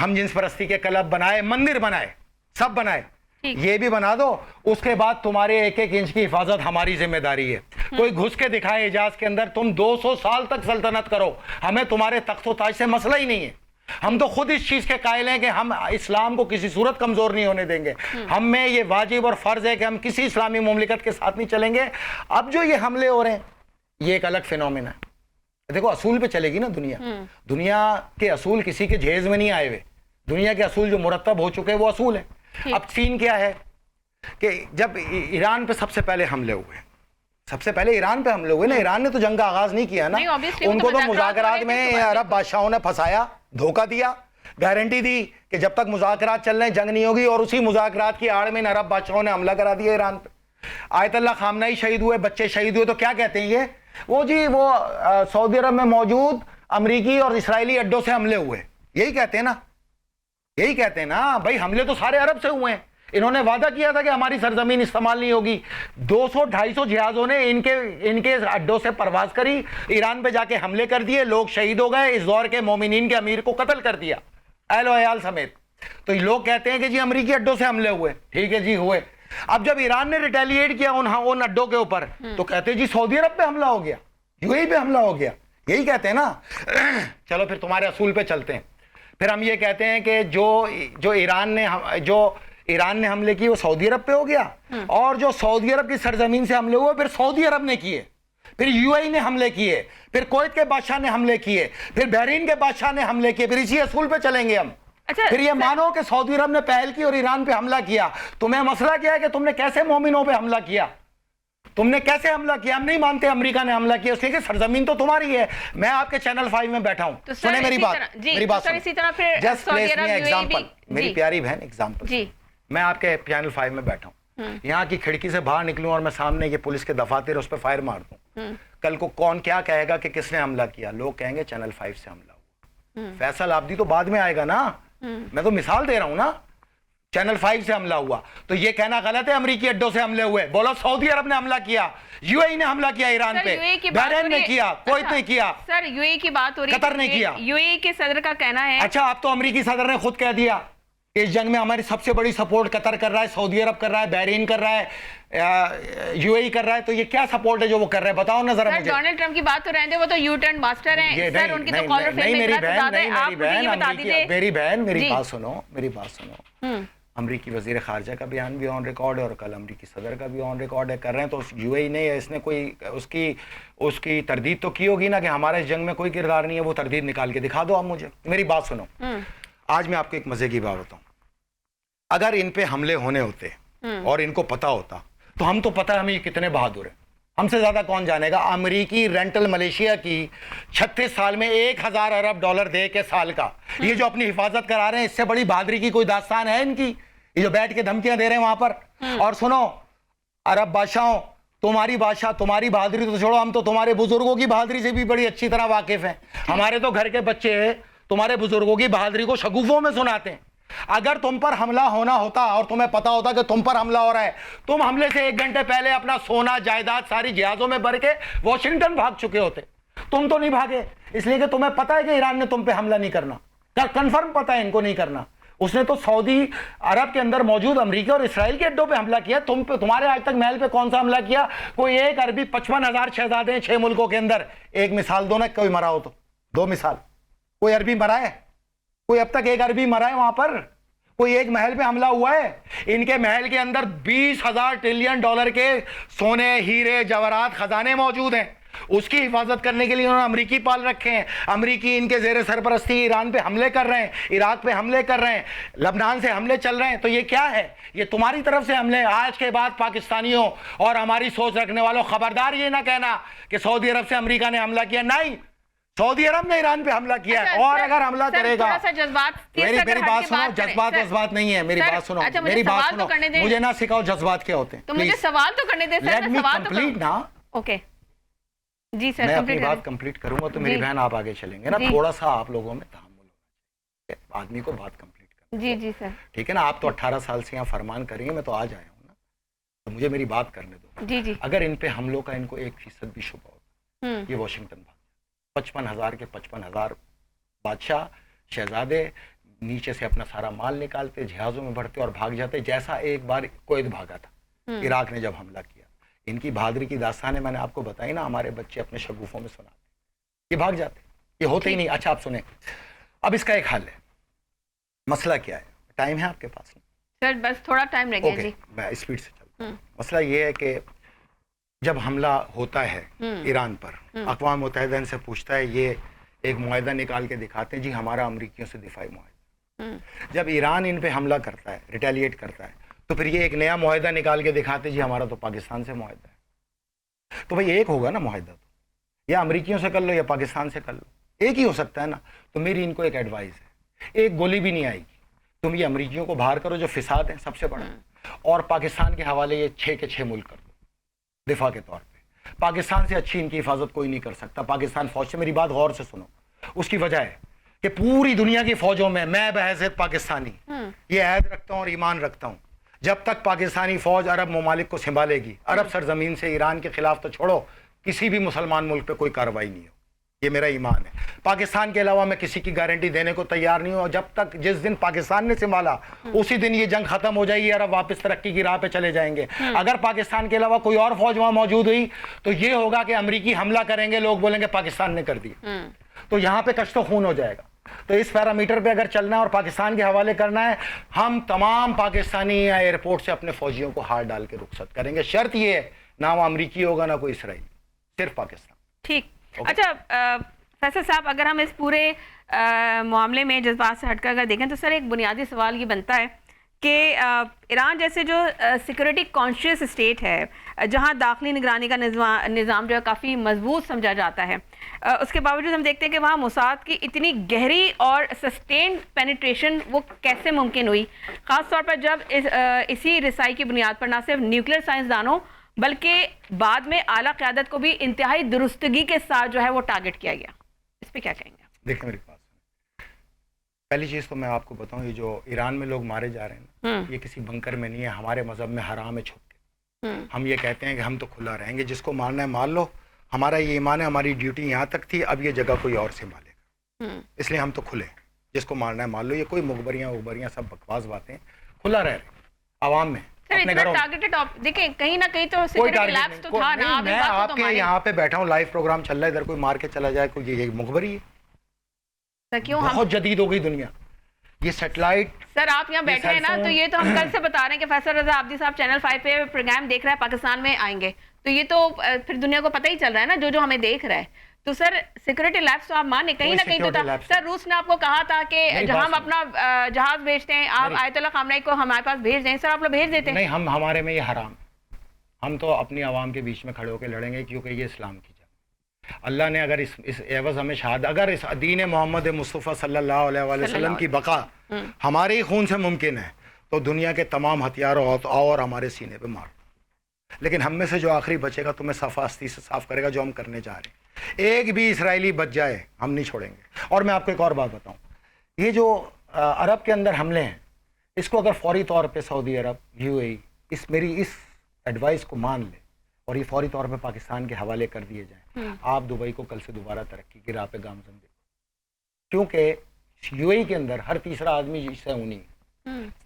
ہم جنس پرستی کے کلب بنائے, مندر بنائے, سب بنائے, یہ بھی بنا دو. اس کے بعد تمہارے 1-1 انچ کی حفاظت ہماری ذمہ داری ہے. کوئی گھس کے دکھائے حجاز کے اندر, تم 200 سال تک سلطنت کرو, ہمیں تمہارے تخت و تاج سے مسئلہ ہی نہیں ہے. ہم تو خود اس چیز کے قائل ہیں کہ ہم اسلام کو کسی صورت کمزور نہیں ہونے دیں گے. ہم میں یہ واجب اور فرض ہے کہ ہم کسی اسلامی مملکت کے ساتھ نہیں چلیں گے. اب جو یہ حملے ہو رہے ہیں یہ ایک الگ فینومینا ہے. دیکھو اصول پہ چلے گی نا دنیا, دنیا کے اصول کسی کے جہیز میں نہیں آئے ہوئے. دنیا کے اصول جو مرتب ہو چکے وہ اصول ہیں. اب سین کیا ہے کہ جب ایران پہ سب سے پہلے حملے ہوئے, سب سے پہلے ایران پہ حملے ہوئے نا, ایران نے تو جنگ کا آغاز نہیں کیا نا, ان کو تو مذاکرات میں عرب بادشاہوں نے پھنسایا, دھوکہ دیا, گارنٹی دی کہ جب تک مذاکرات چل رہے ہیں جنگ نہیں ہوگی, اور اسی مذاکرات کی آڑ میں عرب بادشاہوں نے حملہ کرا دیا ایران پہ. آیت اللہ خامنئی شہید ہوئے, بچے شہید ہوئے, تو کیا کہتے ہیں یہ وہ جی وہ سعودی عرب میں موجود امریکی اور اسرائیلی اڈوں سے حملے ہوئے. یہی کہتے ہیں نا, یہی کہتے ہیں نا بھائی, حملے تو سارے عرب سے ہوئے ہیں. انہوں نے وعدہ کیا تھا کہ ہماری سرزمین استعمال نہیں ہوگی. 200-250 جہازوں نے ان کے اڈوں سے پرواز کری, ایران پہ جا کے حملے کر دیے, لوگ شہید ہو گئے, اس دور کے مومنین کے امیر کو قتل کر دیا اہل و عیال سمیت. تو لوگ کہتے ہیں کہ جی امریکی اڈوں سے حملے ہوئے. ٹھیک ہے جی ہوئے. اب جب ایران نے ریٹیلیٹ کیا ان اڈوں کے اوپر تو کہتے ہیں جی سعودی عرب پہ حملہ ہو گیا, یہی پہ حملہ ہو گیا. یہی کہتے ہیں نا. چلو پھر تمہارے اصول پہ چلتے ہیں. پھر ہم یہ کہتے ہیں کہ جو ایران نے حملے کیے وہ سعودی عرب پہ ہو گیا, اور جو سعودی عرب کی سرزمین سے حملے ہوئے پھر سعودی عرب نے کیے, پھر یو اے ای نے حملے کیے, پھر کویت کے بادشاہ نے حملے کیے, پھر بحرین کے بادشاہ نے حملے کیے. پھر اسی اصول پہ چلیں گے ہم. پھر یہ مانو کہ سعودی عرب نے پہل کی اور ایران پہ حملہ کیا. تمہیں مسئلہ کیا ہے کہ تم نے کیسے مومنوں پہ حملہ کیا, تم نے کیسے حملہ کیا؟ ہم نہیں مانتے امریکہ نے حملہ کیا, اس لیے کہ سرزمین تو تمہاری ہے. میں آپ کے چینل 5 میں بیٹھا ہوں, سنیں میری بات, میری بات سنیں. جسٹ پلیس می ایگزامپل, میری پیاری بہن ایگزامپل. میں آپ کے چینل 5 میں بیٹھا ہوں, یہاں کی کھڑکی سے باہر نکلوں اور میں سامنے یہ پولیس کے دفاتر اس پہ فائر مار دوں, کل کو کون کیا کہے گا کہ کس نے حملہ کیا؟ لوگ کہیں گے چینل 5 سے حملہ ہوا. فیصل عابدی تو بعد میں آئے گا نا, میں تو مثال دے رہا ہوں نا. چینل 5 سے حملہ ہوا تو یہ کہنا غلط ہے امریکی اڈوں سے حملے ہوئے. بولو سعودی عرب نے حملہ کیا, یو اے ای نے حملہ کیا ایران پہ, بحرین نے کیا, کویت نے کیا, سر یو اے ای کی بات ہو رہی ہے, قطر نے کیا. یو اے ای کے صدر کا کہنا ہے. اچھا اب تو امریکی صدر نے خود کہہ دیا اس جنگ میں ہماری سب سے بڑی سپورٹ قطر کر رہا ہے, سعودی عرب کر رہا ہے, بحرین کر رہا ہے, یو اے ای کر رہا ہے. تو یہ کیا سپورٹ ہے جو وہ کر رہے ہیں؟ بتاؤ نا ذرا مجھے. ڈونلڈ ٹرمپ کی بات تو رہنے دے, وہ تو یو ٹرن ماسٹر ہیں سر, ان کی تو کال اور فیم میں اتنا زیادہ ہے. آپ مجھے یہ بتا دیجئے. میری بہن میری بات سنو, میری بات سنو. امریکی وزیر خارجہ کا بیان بھی آن ریکارڈ ہے اور کل امریکی صدر کا بھی آن ریکارڈ ہے. کر رہے ہیں تو یو اے ای نے اس نے کوئی اس کی تردید تو کی ہوگی نا کہ ہمارے اس جنگ میں کوئی کردار نہیں ہے. وہ تردید نکال کے دکھا دو آپ مجھے. میری بات سنو, آج میں آپ کو ایک مزے کی بات بتاؤں. اگر ان پہ حملے ہونے ہوتے اور ان کو پتا ہوتا تو ہم تو پتہ ہے ہم یہ کتنے بہادر ہیں, ہم سے زیادہ کون جانے گا. امریکی رینٹل ملیشیا کی 36 سال میں $1000 ارب دے کے سال کا, یہ جو اپنی حفاظت کرا رہے ہیں, اس سے بڑی بہادری کی کوئی داستان ہے ان کی؟ یہ جو بیٹھ کے دھمکیاں دے رہے ہیں وہاں پر. اور سنو عرب بادشاہوں, تمہاری بادشاہ تمہاری بہادری تو چھوڑو, ہم تو تمہارے بزرگوں کی بہادری سے بھی بڑی اچھی طرح واقف ہیں. ہمارے تو گھر کے بچے تمہارے بزرگوں کی بہادری کو شگوفوں میں سناتے ہیں. اگر تم پر حملہ ہونا ہوتا اور تمہیں پتا ہوتا کہ تم پر حملہ ہو رہا ہے, تم حملے سے 1 گھنٹے پہلے اپنا سونا جائیداد ساری جہازوں میں بھر کے واشنگٹن بھاگ چکے ہوتے. تم تو نہیں بھاگے, اس لیے کہ تمہیں پتا ہے کہ ایران نے تم پہ حملہ نہیں کرنا, کنفرم پتا ہے ان کو نہیں کرنا. اس نے تو سعودی عرب کے اندر موجود امریکہ اور اسرائیل کے اڈوں پہ حملہ کیا. تم پہ, تمہارے آج تک محل پہ کون سا حملہ کیا؟ کوئی ایک عربی 55,000 شہزادے ہیں 6 ملکوں کے اندر. ایک مثال دو نا, کوئی مرا ہو تو دو مثال. کوئی عربی مرا ہے؟ کوئی اب تک ایک عربی مرا ہے وہاں پر؟ کوئی ایک محل پہ حملہ ہوا ہے؟ ان کے محل کے اندر $20,000 ٹریلین کے سونے, ہیرے, جواہرات, خزانے موجود ہیں. اس کی حفاظت کرنے کے لیے انہوں نے امریکی پال رکھے ہیں. امریکی ان کے زیر سرپرستی ایران پہ حملے کر رہے ہیں, عراق پہ حملے کر رہے ہیں, لبنان سے حملے چل رہے ہیں. تو یہ کیا ہے؟ یہ تمہاری طرف سے حملے. آج کے بعد پاکستانیوں اور ہماری سوچ رکھنے والوں خبردار یہ نہ کہنا کہ سعودی عرب سے امریکہ نے حملہ کیا. نہیں, سعودی عرب نے ایران پہ حملہ کیا ہے. اور اگر حملہ کرے گا, میری بات سنو, جذبات نہیں ہے, میری بات سنو, میری بات سنو, مجھے نہ سکھاؤ جذبات کیا ہوتے ہیں. تو مجھے سوال تو کرنے دیں سر, میں سوال تو کروں. اوکے جی سر, میں اپنی بات کمپلیٹ کروں گا تو میری بہن آپ آگے چلیں گے نا. تھوڑا سا آپ لوگوں میں تحمل ہونا چاہیے, آدمی کو بات کمپلیٹ کرنا. جی جی سر, ٹھیک ہے نا. آپ تو 18 سال سے یہاں فرمان کریں گے, میں تو آج آیا ہوں نا, تو مجھے میری بات کرنے دو. جی جی. اگر ان پہ حملوں کا ان کو 1% بھی شبہ ہوتا, یہ واشنگٹن بھاگ 55,000 کے 55,000 بادشاہ شہزادے نیچے سے اپنا سارا مال نکالتے, جہازوں میں بڑھتے اور بھاگ جاتے, جیسا ایک بار کویت بھاگا تھا عراق نے جب حملہ کیا. ان کی بہادری کی داستانیں میں نے آپ کو بتائی نا, ہمارے بچے اپنے شگوفوں میں سناتے, یہ بھاگ جاتے, یہ ہوتے ہی نہیں. اچھا آپ سنیں, اب اس کا ایک حل ہے. مسئلہ کیا ہے؟ ٹائم ہے آپ کے پاس؟ سر بس تھوڑا ٹائم لگے گا. میں اسپیڈ سے چلتا ہوں. مسئلہ یہ ہے کہ جب حملہ ہوتا ہے ایران پر, اقوام متحدہ ان سے پوچھتا ہے, یہ ایک معاہدہ نکال کے دکھاتے ہیں جی ہمارا امریکیوں سے دفاعی معاہدہ. جب ایران ان پہ حملہ کرتا ہے, ریٹیلیٹ کرتا ہے, تو پھر یہ ایک نیا معاہدہ نکال کے دکھاتے ہیں جی ہمارا تو پاکستان سے معاہدہ ہے. تو بھئی ایک ہوگا نا معاہدہ, تو یا امریکیوں سے کر لو یا پاکستان سے کر لو, ایک ہی ہو سکتا ہے نا. تو میری ان کو ایک ایڈوائز ہے, ایک گولی بھی نہیں آئے گی. تم یہ امریکیوں کو باہر کرو جو فساد ہیں سب سے بڑا, اور پاکستان کے حوالے یہ 6 کے 6 ملک کر دو دفاع کے طور پہ. پاکستان سے اچھی ان کی حفاظت کوئی نہیں کر سکتا. پاکستان فوج سے, میری بات غور سے سنو, اس کی وجہ ہے کہ پوری دنیا کی فوجوں میں میں بحیثیت پاکستانی یہ عہد رکھتا ہوں اور ایمان رکھتا ہوں, جب تک پاکستانی فوج عرب ممالک کو سنبھالے گی, عرب سرزمین سے ایران کے خلاف تو چھوڑو, کسی بھی مسلمان ملک پہ کوئی کارروائی نہیں ہو. یہ میرا ایمان ہے. پاکستان کے علاوہ میں کسی کی گارنٹی دینے کو تیار نہیں ہوں, اور جب تک جس دن پاکستان نے سنبھالا اسی دن یہ جنگ ختم ہو جائے گی, عرب واپس ترقی کی راہ پہ چلے جائیں گے. اگر پاکستان کے علاوہ کوئی اور فوج وہاں موجود ہوئی تو یہ ہوگا کہ امریکی حملہ کریں گے, لوگ بولیں گے پاکستان نے کر دیا, تو یہاں پہ کشت و خون ہو جائے گا. تو اس پیرامیٹر پہ اگر چلنا ہے اور پاکستان کے حوالے کرنا ہے, ہم تمام پاکستانی ایئرپورٹ سے اپنے فوجیوں کو ہار ڈال کے رخصت کریں گے. شرط یہ ہے, نہ وہ امریکی ہوگا نہ کوئی اسرائیل, صرف پاکستان. ٹھیک. اچھا فیصل صاحب, اگر ہم اس پورے معاملے میں جذبات سے ہٹ کر اگر دیکھیں تو سر ایک بنیادی سوال یہ بنتا ہے کہ ایران جیسے جو سیکورٹی کانشیس اسٹیٹ ہے, جہاں داخلی نگرانی کا نظام جو ہے کافی مضبوط سمجھا جاتا ہے, اس کے باوجود ہم دیکھتے ہیں کہ وہاں موساد کی اتنی گہری اور سسٹینڈ پینیٹریشن وہ کیسے ممکن ہوئی, خاص طور پر جب اسی رسائی کی بنیاد پر نہ صرف نیوکلیر سائنسدانوں بلکہ بعد میں اعلیٰ قیادت کو بھی انتہائی درستگی کے ساتھ جو ہے وہ ٹارگٹ کیا گیا. اس پہ کیا کہیں گے؟ دیکھیں میری بات, پہلی چیز تو میں آپ کو بتاؤں, یہ جو ایران میں لوگ مارے جا رہے ہیں نا, یہ کسی بنکر میں نہیں ہے, ہمارے مذہب میں حرام ہے چھپ کے. ہم یہ کہتے ہیں کہ ہم تو کھلا رہیں گے, جس کو مارنا ہے مار لو, ہمارا یہ ایمان ہے, ہماری ڈیوٹی یہاں تک تھی, اب یہ جگہ کوئی اور سنبھالے گا, اس لیے ہم تو کھلے, جس کو مارنا ہے مار لو. یہ کوئی مغبریاں سب بکواس باتیں, کھلا رہ رہے عوام میں. دیکھیں کہیں نہ کہیں تو سیکورٹی لیبس تو تھا نا, میں آپ کے یہاں پہ بیٹھا ہوں, لائیو پروگرام چل رہا ہے, ادھر کوئی مار کے چلا جائے, کوئی یہ مغبری ہے. بہت جدید ہو گئی دنیا. یہ سیٹلائٹ. سر آپ یہاں بیٹھے ہیں نا, تو یہ تو ہم کل سے بتا رہے ہیں کہ فیصل رضا عابدی صاحب چینل 5 پہ پروگرام دیکھ رہا ہے, پاکستان میں آئیں گے, تو یہ تو پھر دنیا کو پتہ ہی چل رہا ہے نا جو ہمیں دیکھ رہا ہے. تو سر سیکورٹی لیپس تو آپ مانے کہیں نہ کہیں تو تھا. سر روس نے آپ کو کہا تھا کہ جہاں ہم اپنا جہاز بھیجتے ہیں آپ آیت اللہ خامنئی کو ہمارے پاس بھیج دیں, سر آپ لوگ بھیج دیتے ہیں. نہیں, ہمارے میں یہ حرام, ہم تو اپنی عوام کے بیچ میں کھڑے ہو کے لڑیں گے کیونکہ یہ اسلام کی جنگ. اللہ نے اگر اس عوض ہمیں شہادت, اگر اس دین محمد مصطفیٰ صلی اللہ علیہ وسلم کی بقا ہمارے ہی خون سے ممکن ہے تو دنیا کے تمام ہتھیاروں اور ہمارے سینے پہ مار. لیکن ہم میں سے جو آخری بچے گا تمہیں صفا استی سے صاف کرے گا جو ہم کرنے جا رہے ہیں. ایک بھی اسرائیلی بچ جائے ہم نہیں چھوڑیں گے. اور میں آپ کو ایک اور بات بتاؤں, یہ جو عرب کے اندر حملے ہیں اس کو اگر فوری طور پہ سعودی عرب UAE میری اس ایڈوائس کو مان لے اور یہ فوری طور پہ پاکستان کے حوالے کر دیے جائیں, آپ دبئی کو کل سے دوبارہ ترقی کی راہ پہ گامزن دے, کیونکہ UAE کے اندر ہر تیسرا آدمی سے اونی,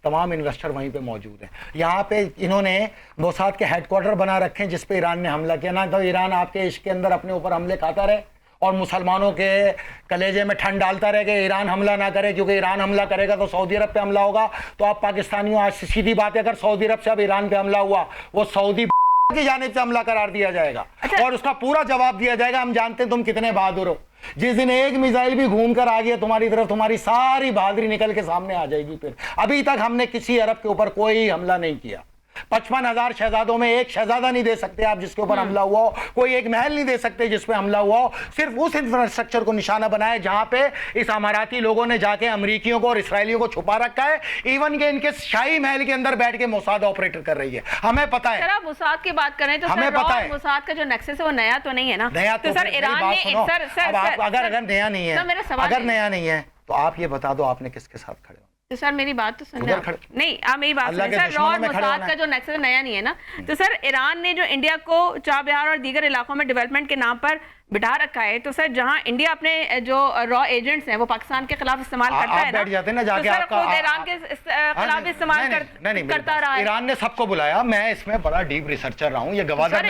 تمام انویسٹر وہیں پہ موجود ہیں. یہاں پہ انہوں نے موساد کے ہیڈ کوارٹر بنا رکھے ہیں جس پہ ایران نے حملہ کیا. نہ تو ایران آپ کے عشق کے اندر اپنے اوپر حملے کھاتا رہے اور مسلمانوں کے کلیجے میں ٹھنڈ ڈالتا رہے کہ ایران حملہ نہ کرے, کیونکہ ایران حملہ کرے گا تو سعودی عرب پہ حملہ ہوگا. تو آپ پاکستانیوں آج سیدھی بات ہے, اگر سعودی عرب سے اب ایران پہ حملہ ہوا وہ سعودی کی جانب سے حملہ قرار دیا جائے گا اور اس کا پورا جواب دیا جائے گا. ہم جانتے ہیں تم کتنے بہادر ہو. جس دن ایک میزائل بھی گھوم کر آ گیا تمہاری طرف, تمہاری ساری بہادری نکل کے سامنے آ جائے گی. پھر ابھی تک ہم نے کسی عرب کے اوپر کوئی حملہ نہیں کیا. 55,000 شہزادوں میں ایک شہزادہ نہیں دے سکتے آپ جس کے اوپر حملہ ہوا ہو, کوئی ایک محل نہیں دے سکتے جس پہ حملہ ہوا ہو. صرف اس انفراسٹرکچر کو نشانہ بنایا جہاں پہ اس اماراتی لوگوں نے جا کے امریکیوں کو اور اسرائیلیوں کو چھپا رکھا ہے. ایون کہ ان کے شاہی محل کے اندر بیٹھ کے موساد آپریٹر کر رہی ہے. ہمیں پتہ ہے. سر آپ موساد کی بات کریں تو ہمیں پتہ ہے موساد کا جو نیکسس ہے وہ نیا تو نہیں ہے نا. نیا تو سر ایران نے اگر نیا نہیں ہے, اگر نیا نہیں ہے تو آپ یہ بتا دو آپ نے کس کے ساتھ کھڑے ہو. تو سر میری بات تو سننا, نہیں آپ میری بات سنیں. سر را اور موساد کا جو نیکسس نیا نہیں ہے نا. تو سر ایران نے جو انڈیا کو چاہ بہار اور دیگر علاقوں میں ڈیولپمنٹ کے نام پر بٹھا رکھا ہے, تو سر جہاں انڈیا اپنے جو را ایجنٹس ہیں وہ پاکستان کے خلاف استعمال کرتا ہے نا, بیٹھ جاتے ہیں نا جا کے آپ خود ایران کے خلاف استعمال کرتا رہا ہے. ایران نے سب کو بلایا, میں اس میں بڑا ڈیپ ریسرچر رہا ہوں. یہ گوادر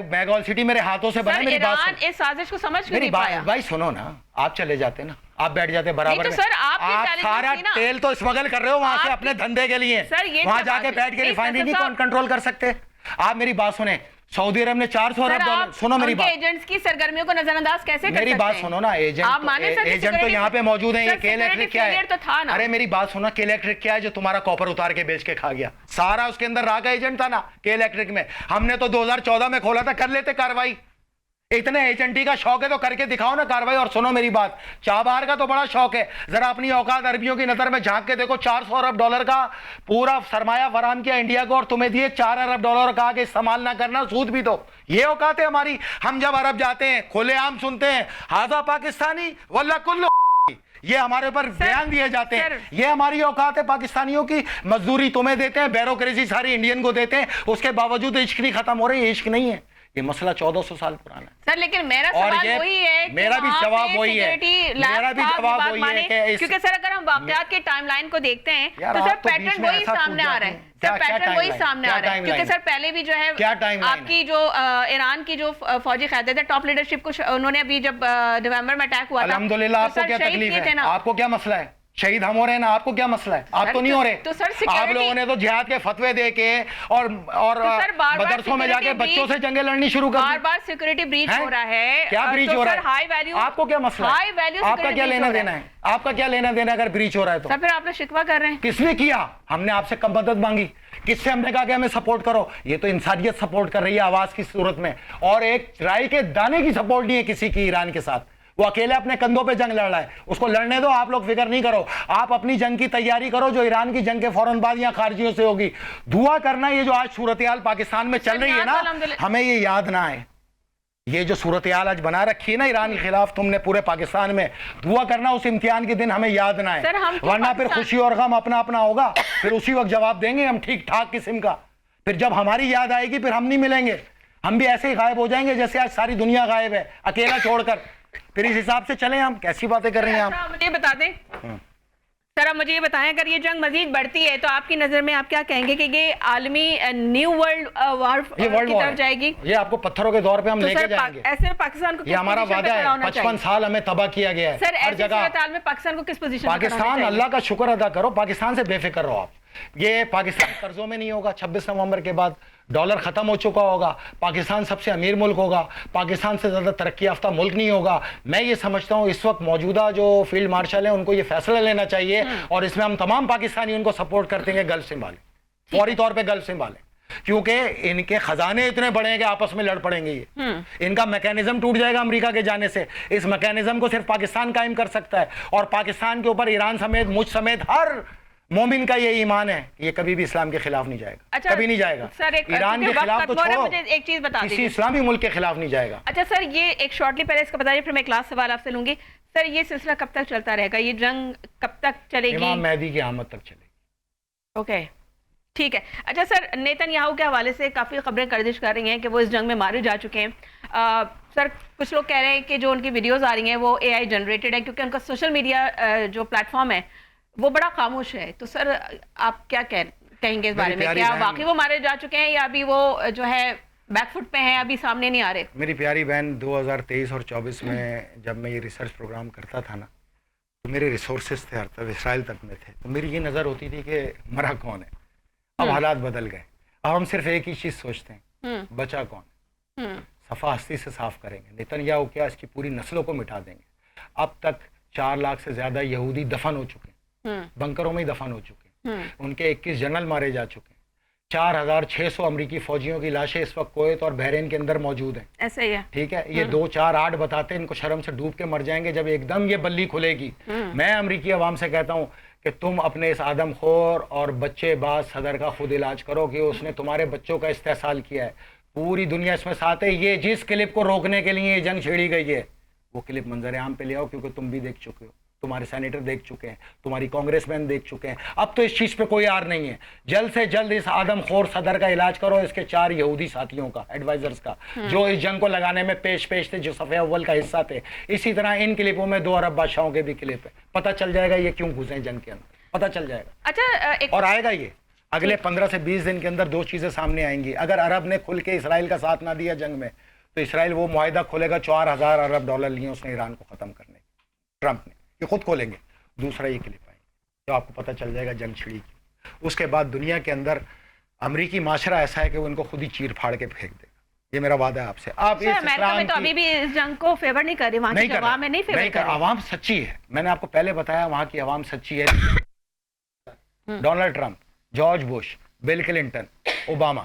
میگول سٹی میرے ہاتھوں سے بنا. میری بات ایران اس سازش کو سمجھ کیوں نہیں پایا. بھائی سنو نا, آپ چلے جاتے نا, آپ بیٹھ جاتے برابر میں. آپ سارا تیل تو اسمگل کر رہے ہو وہاں سے اپنے دھندے کے لیے, وہاں جا کے بیٹھ کے ریفائنری نہیں کنٹرول کر سکتے. آپ میری بات سنیں, سعودی عرب نے 400 ارب ڈالر, سنو میری بات, ایجنٹس کی سرگرمیوں کو نظر انداز کیسے کر سکتے ہیں. میری بات سنو نا, ایجنٹ تو یہاں پہ موجود ہیں. یہ کے الیکٹرک کیا ہے, ارے میری بات سنو, کے الیکٹرک کیا ہے جو تمہارا کاپر اتار کے بیچ کے کھا گیا. سارا اس کے اندر راہ کا ایجنٹ تھا نا کے الیکٹرک میں. ہم نے تو 2014 میں کھولا تھا, کر لیتے کاروائی. اتنے ایجنٹی کا شوق ہے تو کر کے دکھاؤ نا کاروائی. اور سنو میری بات, چابہار کا تو بڑا شوق ہے, ذرا اپنی اوقات عربیوں کی نظر میں جھانک کے دیکھو. 400 ارب ڈالر کا پورا سرمایہ فراہم کیا انڈیا کو اور تمہیں دیے 4 ارب ڈالر کا کہ استعمال نہ کرنا, سود بھی دو. یہ اوقات ہے ہماری. ہم جب عرب جاتے ہیں کھلے عام سنتے ہیں ہذا پاکستانی واللہ کل, یہ ہمارے اوپر بیان دیے جاتے ہیں. یہ ہماری اوقات ہے پاکستانیوں کی. مزدوری تمہیں دیتے ہیں, بیوروکریسی ساری انڈین کو دیتے ہیں, اس کے باوجود عشق نہیں ختم ہو رہی. عشق نہیں ہے, یہ مسئلہ 1400 سال پرانا ہے. سر لیکن میرا سوال وہی ہے, میرا بھی جواب وہی ہے, میرا بھی جواب وہی ہے کہ کیونکہ سر اگر ہم واقعات کے ٹائم لائن کو دیکھتے ہیں تو سر پیٹرن وہی سامنے آ رہا ہے. سر پیٹرن وہی سامنے آ رہا ہے کیونکہ سر پہلے بھی جو ہے آپ کی جو ایران کی جو فوجی قیادت ہے ٹاپ لیڈرشپ کو انہوں نے ابھی جب نومبر میں اٹیک ہوا تھا, الحمدللہ آپ کو کیا تکلیف ہے, آپ کو کیا مسئلہ ہے, شہید ہم ہو رہے ہیں نا, آپ کو کیا مسئلہ ہے, آپ تو نہیں ہو رہے. آپ لوگوں نے تو جہاد کے فتوے دے کے اور مدرسوں میں جا کے بچوں سے جنگیں لڑنی شروع کر دی. بار بار سیکورٹی بریچ ہو رہا ہے. کیا بریچ ہو رہا ہے, آپ کو کیا مسئلہ ہے, آپ کا کیا لینا دینا ہے, آپ کا کیا لینا دینا اگر بریچ ہو رہا ہے تو. سر پھر آپ نے شکوہ کر رہے ہیں. کس نے کیا, ہم نے آپ سے کب مدد مانگی, کس سے ہم نے کہا کہ ہمیں سپورٹ کرو. یہ تو انسانیت سپورٹ کر رہی ہے آواز کی صورت میں, اور ایک رائے کے دانے کی سپورٹ نہیں ہے کسی کی ایران کے ساتھ. وہ اکیلے اپنے کندھوں پہ جنگ لڑ رہا ہے, اس کو لڑنے دو, آپ لوگ فکر نہیں کرو. آپ اپنی جنگ کی تیاری کرو جو ایران کی جنگ کے فوراً بعد یہاں خارجیوں سے ہوگی. دعا کرنا یہ جو آج صورتحال پاکستان میں چل رہی ہے نا, ہمیں یہ یاد نہ آئے. یہ جو صورتحال آج بنا رکھی ہے نا ایران کے خلاف تم نے پورے پاکستان میں, دعا کرنا اس امتحان کے دن ہمیں یاد نہ آئے, ورنہ پھر خوشی اور غم اپنا اپنا ہوگا. پھر اسی وقت جواب دیں گے ہم ٹھیک ٹھاک قسم کا. پھر جب ہماری یاد آئے گی پھر ہم نہیں ملیں گے, ہم بھی ایسے ہی غائب ہو جائیں گے جیسے آج ساری دنیا غائب ہے اکیلا چھوڑ کر. پھر اس حساب سے چلیں, ہم کیسی باتیں کر رہے ہیں. آپ مجھے بتا دیں سر اب مجھے یہ بتائیں اگر یہ جنگ مزید بڑھتی ہے تو آپ کی نظر میں آپ کیا کہیں گے کہ یہ عالمی نیو ورلڈ وار کی طرف جائے گی؟ یہ آپ کو پتھروں کے دور پہ ہم لے کے جائیں گے. ایسے میں پاکستان کو یہ ہمارا وعدہ ہے, 55 سال ہمیں تباہ کیا گیا ہے سر. ہر ایسی جگہ. صورتحال میں پاکستان کو کس پوزیشن پہ پاکستان, اللہ کا شکر ادا کرو, پاکستان سے بے فکر رہو آپ. یہ پاکستان قرضوں میں نہیں ہوگا. 26 نومبر کے بعد ڈالر ختم ہو چکا ہوگا. پاکستان سب سے امیر ملک ہوگا. پاکستان سے زیادہ ترقی یافتہ ملک نہیں ہوگا. میں یہ سمجھتا ہوں اس وقت موجودہ جو فیلڈ مارشل ہیں ان کو یہ فیصلہ لینا چاہیے, اور اس میں ہم تمام پاکستانی ان کو سپورٹ کرتے ہیں کہ گلف سنبھالیں, فوری طور پہ گلف سنبھالیں, کیونکہ ان کے خزانے اتنے بڑے ہیں کہ آپس میں لڑ پڑیں گے. یہ ان کا میکینزم ٹوٹ جائے گا امریکہ کے جانے سے. اس میکینزم کو صرف پاکستان قائم کر سکتا ہے, اور پاکستان کے اوپر ایران سمیت, مجھ سمیت ہر مومن کا یہ ایمان ہے کہ یہ کبھی بھی اسلام کے خلاف نہیں جائے گا. کبھی نہیں جائے گا. ایران کے خلاف تو چھوڑو, ایک چیز بتا کسی اسلامی ملک کے خلاف نہیں جائے گا. اچھا سر, یہ ایک شارٹلی پہلے اس کا بتائیے, پھر میں ایک لاسٹ سوال آپ سے لوں گی. سر یہ سلسلہ کب تک چلتا رہے گا, یہ جنگ کب تک چلے گی؟ امام مہدی کی آمد تک چلے گی. اوکے ٹھیک ہے. اچھا سر, نیتن یاہو کے حوالے سے کافی خبریں گردش کر رہی ہیں کہ وہ اس جنگ میں مارے جا چکے ہیں. سر کچھ لوگ کہہ رہے ہیں کہ جو ان کی ویڈیوز آ رہی ہیں وہ اے آئی جنریٹڈ ہے, کیونکہ ان کا سوشل میڈیا جو پلیٹ فارم ہے وہ بڑا خاموش ہے. تو سر آپ کیا کہیں گے اس بارے میں, کیا واقعی وہ مارے جا چکے ہیں یا ابھی وہ جو ہے بیک فٹ پہ ہیں, ابھی سامنے نہیں آ رہے؟ میری پیاری بہن, 2023 اور 24 میں جب میں یہ ریسرچ پروگرام کرتا تھا نا, تو میرے ریسورسز تھے ہر طرف, اسرائیل تک میں تھے, تو میری یہ نظر ہوتی تھی کہ مرا کون ہے. اب حالات بدل گئے. اب ہم صرف ایک ہی چیز سوچتے ہیں, بچا کون. صفا ہستی سے صاف کریں گے. نیتن یاہو کیا اس کی پوری نسلوں کو مٹا دیں گے. اب تک 4 لاکھ سے زیادہ یہودی دفن ہو چکے ہیں, بنکروں میں ہی دفن ہو چکے ہیں. ان کے 21 جنرل مارے جا چکے ہیں. 4600 امریکی فوجیوں کی لاشیں اس وقت کویت اور بحرین کے اندر موجود ہیں. ایسا ہی ہے. ٹھیک ہے, یہ 2 4 8 بتاتے ہیں, ان کو شرم سے ڈوب کے مر جائیں گے جب ایک دم یہ بلی کھلے گی. میں امریکی عوام سے کہتا ہوں کہ تم اپنے اس آدم خور اور بچے باز صدر کا خود علاج کرو کہ اس نے تمہارے بچوں کا استحصال کیا ہے. پوری دنیا اس میں ساتھ ہے. یہ جس کلپ کو روکنے کے لیے یہ جنگ چھیڑی گئی ہے, وہ کلپ منظر عام پہ لے آؤ, کیونکہ تم بھی دیکھ چکے ہو, تمہارے سینیٹر دیکھ چکے ہیں, تمہاری کانگریس مین دیکھ چکے ہیں. اب تو اس چیز پہ کوئی آر نہیں ہے. جلد سے جلد اس آدم خور صدر کا علاج کرو, اس کے 4 یہودی ساتھیوں کا, ایڈوائزرز کا, جو اس جنگ کو لگانے میں پیش تھے, جو صفحہ اول کا حصہ تھے. اسی طرح ان کلپوں میں 2 عرب بادشاہوں کے بھی کلپ ہے. پتہ چل جائے گا یہ کیوں گھسے جنگ کے اندر, پتہ چل جائے گا. اچھا, اور آئے گا یہ اگلے 15 سے 20 دن کے اندر 2 چیزیں سامنے آئیں گی. اگر عرب نے کھل کے اسرائیل کا ساتھ نہ دیا جنگ میں, تو اسرائیل وہ معاہدہ کھولے گا. 4000 ارب ڈالر لیے اس نے ایران کو ختم کرنے, ٹرمپ نے, یہ خود کھولیں گے. دوسرا یہ کلپ آئیں گے جو آپ کو پتہ چل جائے گا جنگ چھڑی کی. اس کے بعد دنیا کے اندر امریکی معاشرہ ایسا ہے کہ وہ ان کو خود ہی چیر پھاڑ کے پھینک دے گا. یہ میرا وعدہ ہے آپ سے. آپ اس امریکہ میں تو ابھی بھی اس جنگ کو فیور نہیں کر رہی, وہاں کی عوام نہیں فیور کر رہی. عوام سچی ہے, میں نے آپ کو پہلے بتایا وہاں کی عوام سچی ہے. Donald Trump, George Bush, Bill Clinton, Obama,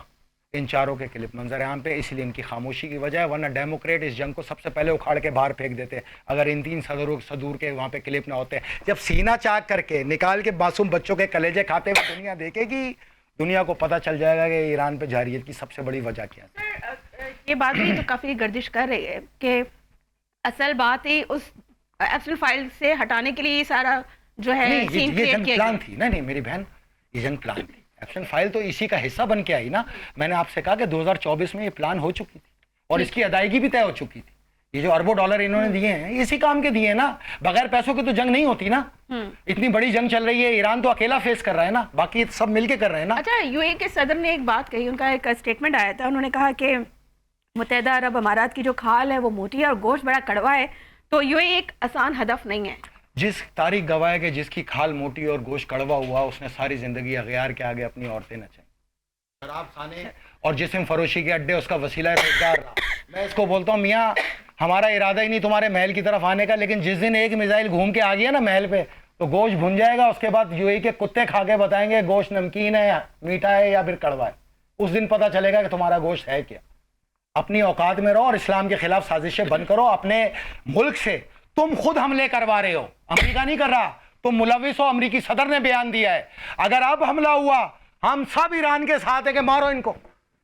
ان چاروں کے کلپ منظر عام پہ, اس لیے ان کی خاموشی کی وجہ ہے. ورنہ ڈیموکریٹ اس جنگ کو سب سے پہلے اکھاڑ کے باہر پھینک دیتے اگر ان 3 صدور کے وہاں پہ کلپ نہ ہوتے. جب سینہ چاک کر کے نکال کے معصوم بچوں کے کلیجے کھاتے ہوئے دنیا دیکھے گی, دنیا کو پتہ چل جائے گا کہ ایران پہ جارحیت کی سب سے بڑی وجہ کیا ہے. یہ بات بھی تو کافی گردش کر رہی ہے کہ اصل بات ہی اس ایپسن فائل سے ہٹانے کے لیے یہ سارا جو ہے سین کریٹ کیا پلان تھی. نہیں میری بہن, یہ جنگ پلان تھی. ایپسن فائل تو اسی کا حصہ بن کے آئی نا. میں نے آپ سے کہا کہ 2024 میں یہ پلان ہو چکی تھی اور اس کی ادائیگی بھی طے ہو چکی تھی. یہ جو اربوں ڈالر انہوں نے دیے ہیں اسی کام کے دیے ہیں نا. بغیر پیسوں کے تو جنگ نہیں ہوتی نا. اتنی بڑی جنگ چل رہی ہے, ایران تو اکیلا فیس کر رہا ہے نا, باقی سب مل کے کر رہے ہیں نا. اچھا, یو اے کے صدر نے ایک بات کہی, ان کا ایک اسٹیٹمنٹ آیا تھا, انہوں نے کہا کہ متحدہ عرب امارات کی جو کھال ہے وہ موٹی ہے اور گوشت بڑا کڑوا ہے, تو یو اے ایک آسان ہدف نہیں ہے. جس تاریخ گواہ ہے کہ جس کی کھال موٹی اور گوشت کڑوا ہوا, اس نے ساری زندگی اغیار کے آگے اپنی عورتیں نچائیں, شراب خانے اور جسم فروشی کے اڈے اس کا وسیلہ روزگار رہا. میں اس کو بولتا ہوں, میاں ہمارا ارادہ ہی نہیں تمہارے محل کی طرف آنے کا, لیکن جس دن ایک میزائل گھوم کے آ گیا نا محل پہ, تو گوشت بھن جائے گا. اس کے بعد یو اے کے کتے کھا کے بتائیں گے گوشت نمکین ہے یا میٹھا ہے یا پھر کڑوا ہے. اس دن پتہ چلے گا کہ تمہارا گوشت ہے کیا. اپنی اوقات میں رہو اور اسلام کے خلاف سازشیں بند کرو. اپنے ملک سے تم خود حملے کروا رہے ہو, امریکہ نہیں کر رہا, تم ملوث ہو. امریکی صدر نے بیان دیا ہے اگر اب حملہ ہوا ہم سب ایران کے ساتھ ہیں کہ مارو ان کو.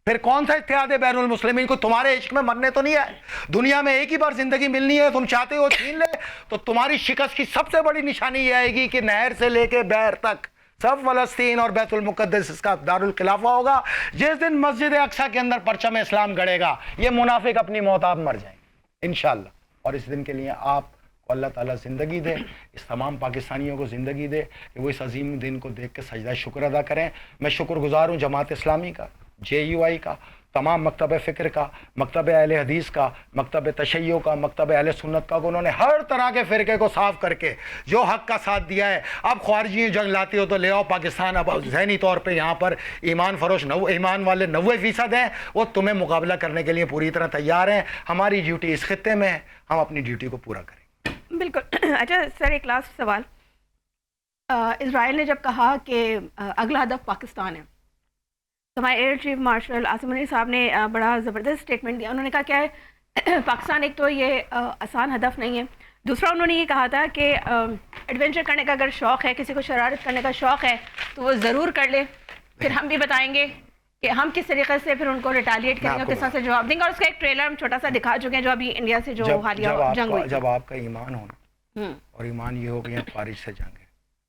پھر کون سا اتحاد ہے بین المسلمین کو؟ تمہارے عشق میں مرنے تو نہیں ہے, دنیا میں ایک ہی بار زندگی ملنی ہے, تم چاہتے ہو چھین لے. تو تمہاری شکست کی سب سے بڑی نشانی یہ آئے گی کہ نہر سے لے کے بحر تک سب فلسطین اور بیت المقدس اس کا دارالخلافہ ہوگا. جس دن مسجد اقصی کے اندر پرچم اسلام گڑے گا, یہ منافق اپنی موت آپ مر جائیں گے انشاءاللہ. اور اس دن کے لیے آپ کو اللہ تعالیٰ زندگی دے، اس تمام پاکستانیوں کو زندگی دے کہ وہ اس عظیم دن کو دیکھ کے سجدہ شکر ادا کریں. میں شکر گزار ہوں جماعت اسلامی کا، JUI کا، تمام مکتب فکر کا، مکتب اہل حدیث کا، مکتب تشیع کا، مکتب اہل سنت کا، انہوں نے ہر طرح کے فرقے کو صاف کر کے جو حق کا ساتھ دیا ہے. اب خارجی جنگ لاتی ہو تو لے آؤ پاکستان. اب ذہنی طور پہ یہاں پر ایمان فروش ایمان والے 90% ہیں، وہ تمہیں مقابلہ کرنے کے لیے پوری طرح تیار ہیں. ہماری ڈیوٹی اس خطے میں ہے، ہم اپنی ڈیوٹی کو پورا کریں. بالکل. اچھا سر، ایک لاسٹ سوال. اسرائیل نے جب کہا کہ اگلا ہدف پاکستان ہے، تو ہمارے air chief marshal Asim Munir صاحب نے بڑا زبردست اسٹیٹمنٹ دیا. انہوں نے کہا کیا ہے پاکستان ایک تو یہ آسان ہدف نہیں ہے، دوسرا انہوں نے یہ کہا تھا کہ ایڈونچر کرنے کا اگر شوق ہے، کسی کو شرارت کرنے کا شوق ہے تو وہ ضرور کر لے، پھر ہم بھی بتائیں گے کہ ہم کس طریقے سے پھر ان کو ریٹیلیٹ کریں گے، کس طرح سے جواب دیں گے. اور اس کا ایک ٹریلر ہم چھوٹا سا دکھا چکے ہیں جو ابھی انڈیا سے جو حالیہ جنگ ہوئی. جب آپ کا ایمان ہونا اور ایمان یہ ہو گیا خارج سے جنگ ہے،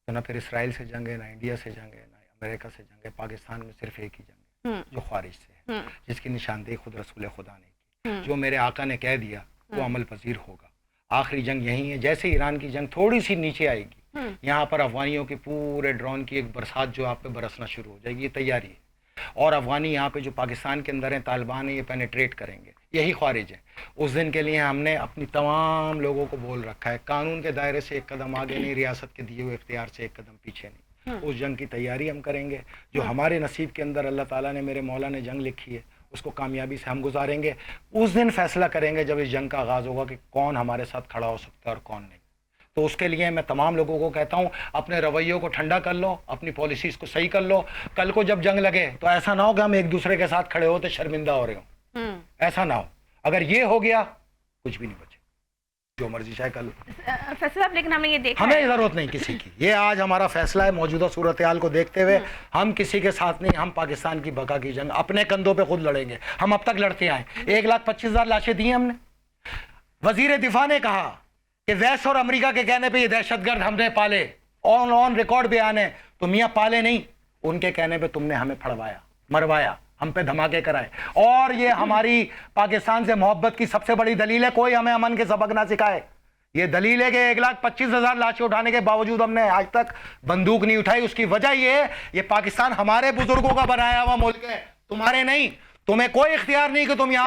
تو نہ پھر اسرائیل سے جنگ ہے، نہ انڈیا سے جنگ ہے، نہ امریکہ سے جنگ ہے. پاکستان میں صرف ایک ہی جنگ ہے جو خارج سے ہے، جس کی نشاندہی خود رسول خدا نے کی. جو میرے آقا نے کہہ دیا وہ عمل پذیر ہوگا. آخری جنگ یہی ہے. جیسے ایران کی جنگ تھوڑی سی نیچے آئے گی، یہاں پر افغانیوں کے پورے ڈرون کی ایک برسات جو آپ پہ برسنا شروع ہو جائے گی. یہ تیاری ہے. اور افغانی یہاں پہ جو پاکستان کے اندر ہیں، طالبان ہیں، یہ پینیٹریٹ کریں گے. یہی خارج ہے. اس دن کے لیے ہم نے اپنی تمام لوگوں کو بول رکھا ہے، قانون کے دائرے سے ایک قدم آگے نہیں، ریاست کے دیے ہوئے اختیار سے ایک قدم پیچھے نہیں. اس جنگ کی تیاری ہم کریں گے. جو ہمارے نصیب کے اندر اللہ تعالیٰ نے، میرے مولا نے جنگ لکھی ہے، اس کو کامیابی سے ہم گزاریں گے. اس دن فیصلہ کریں گے جب اس جنگ کا آغاز ہوگا کہ کون ہمارے ساتھ کھڑا ہو سکتا ہے اور کون نہیں. تو اس کے لیے میں تمام لوگوں کو کہتا ہوں، اپنے رویوں کو ٹھنڈا کر لو، اپنی پالیسیز کو صحیح کر لو. کل کو جب جنگ لگے تو ایسا نہ ہو کہ ہم ایک دوسرے کے ساتھ کھڑے ہوتے شرمندہ ہو رہے ہوں. ایسا نہ ہو. اگر یہ ہو گیا کچھ بھی نہیں بچے. جو مرضی چاہے کر لو فیصلہ. لیکن ہمیں یہ دیکھا ہمیں ضرورت نہیں کسی کی. یہ آج ہمارا فیصلہ ہے. موجودہ صورتحال کو دیکھتے ہوئے ہم کسی کے ساتھ نہیں. ہم پاکستان کی بقا کی جنگ اپنے کندھوں پہ خود لڑیں گے. ہم اب تک لڑتے آئے. 1,25,000 لاشیں دی ہیں ہم نے. وزیر دفاع نے کہا کہ ویس اور امریکہ کے کہنے پہ یہ دہشت گرد ہم نے پالے. آن ریکارڈ بیان ہے. تو میاں پالے نہیں، ان کے کہنے پہ تم نے ہمیں پھڑوایا، مروایا، ہم پہ دھماکے کرائے. اور یہ ہماری پاکستان سے محبت کی سب سے بڑی دلیل ہے. کوئی ہمیں امن کے سبق نہ سکھائے. یہ دلیل ہے کہ 1,25,000 لاشیں اٹھانے کے باوجود ہم نے آج تک بندوق نہیں اٹھائی. اس کی وجہ یہ ہے، یہ پاکستان ہمارے بزرگوں کا بنایا ہوا ملک ہے، تمہارے نہیں. تمہیں کوئی اختیار نہیں کہ تم یہاں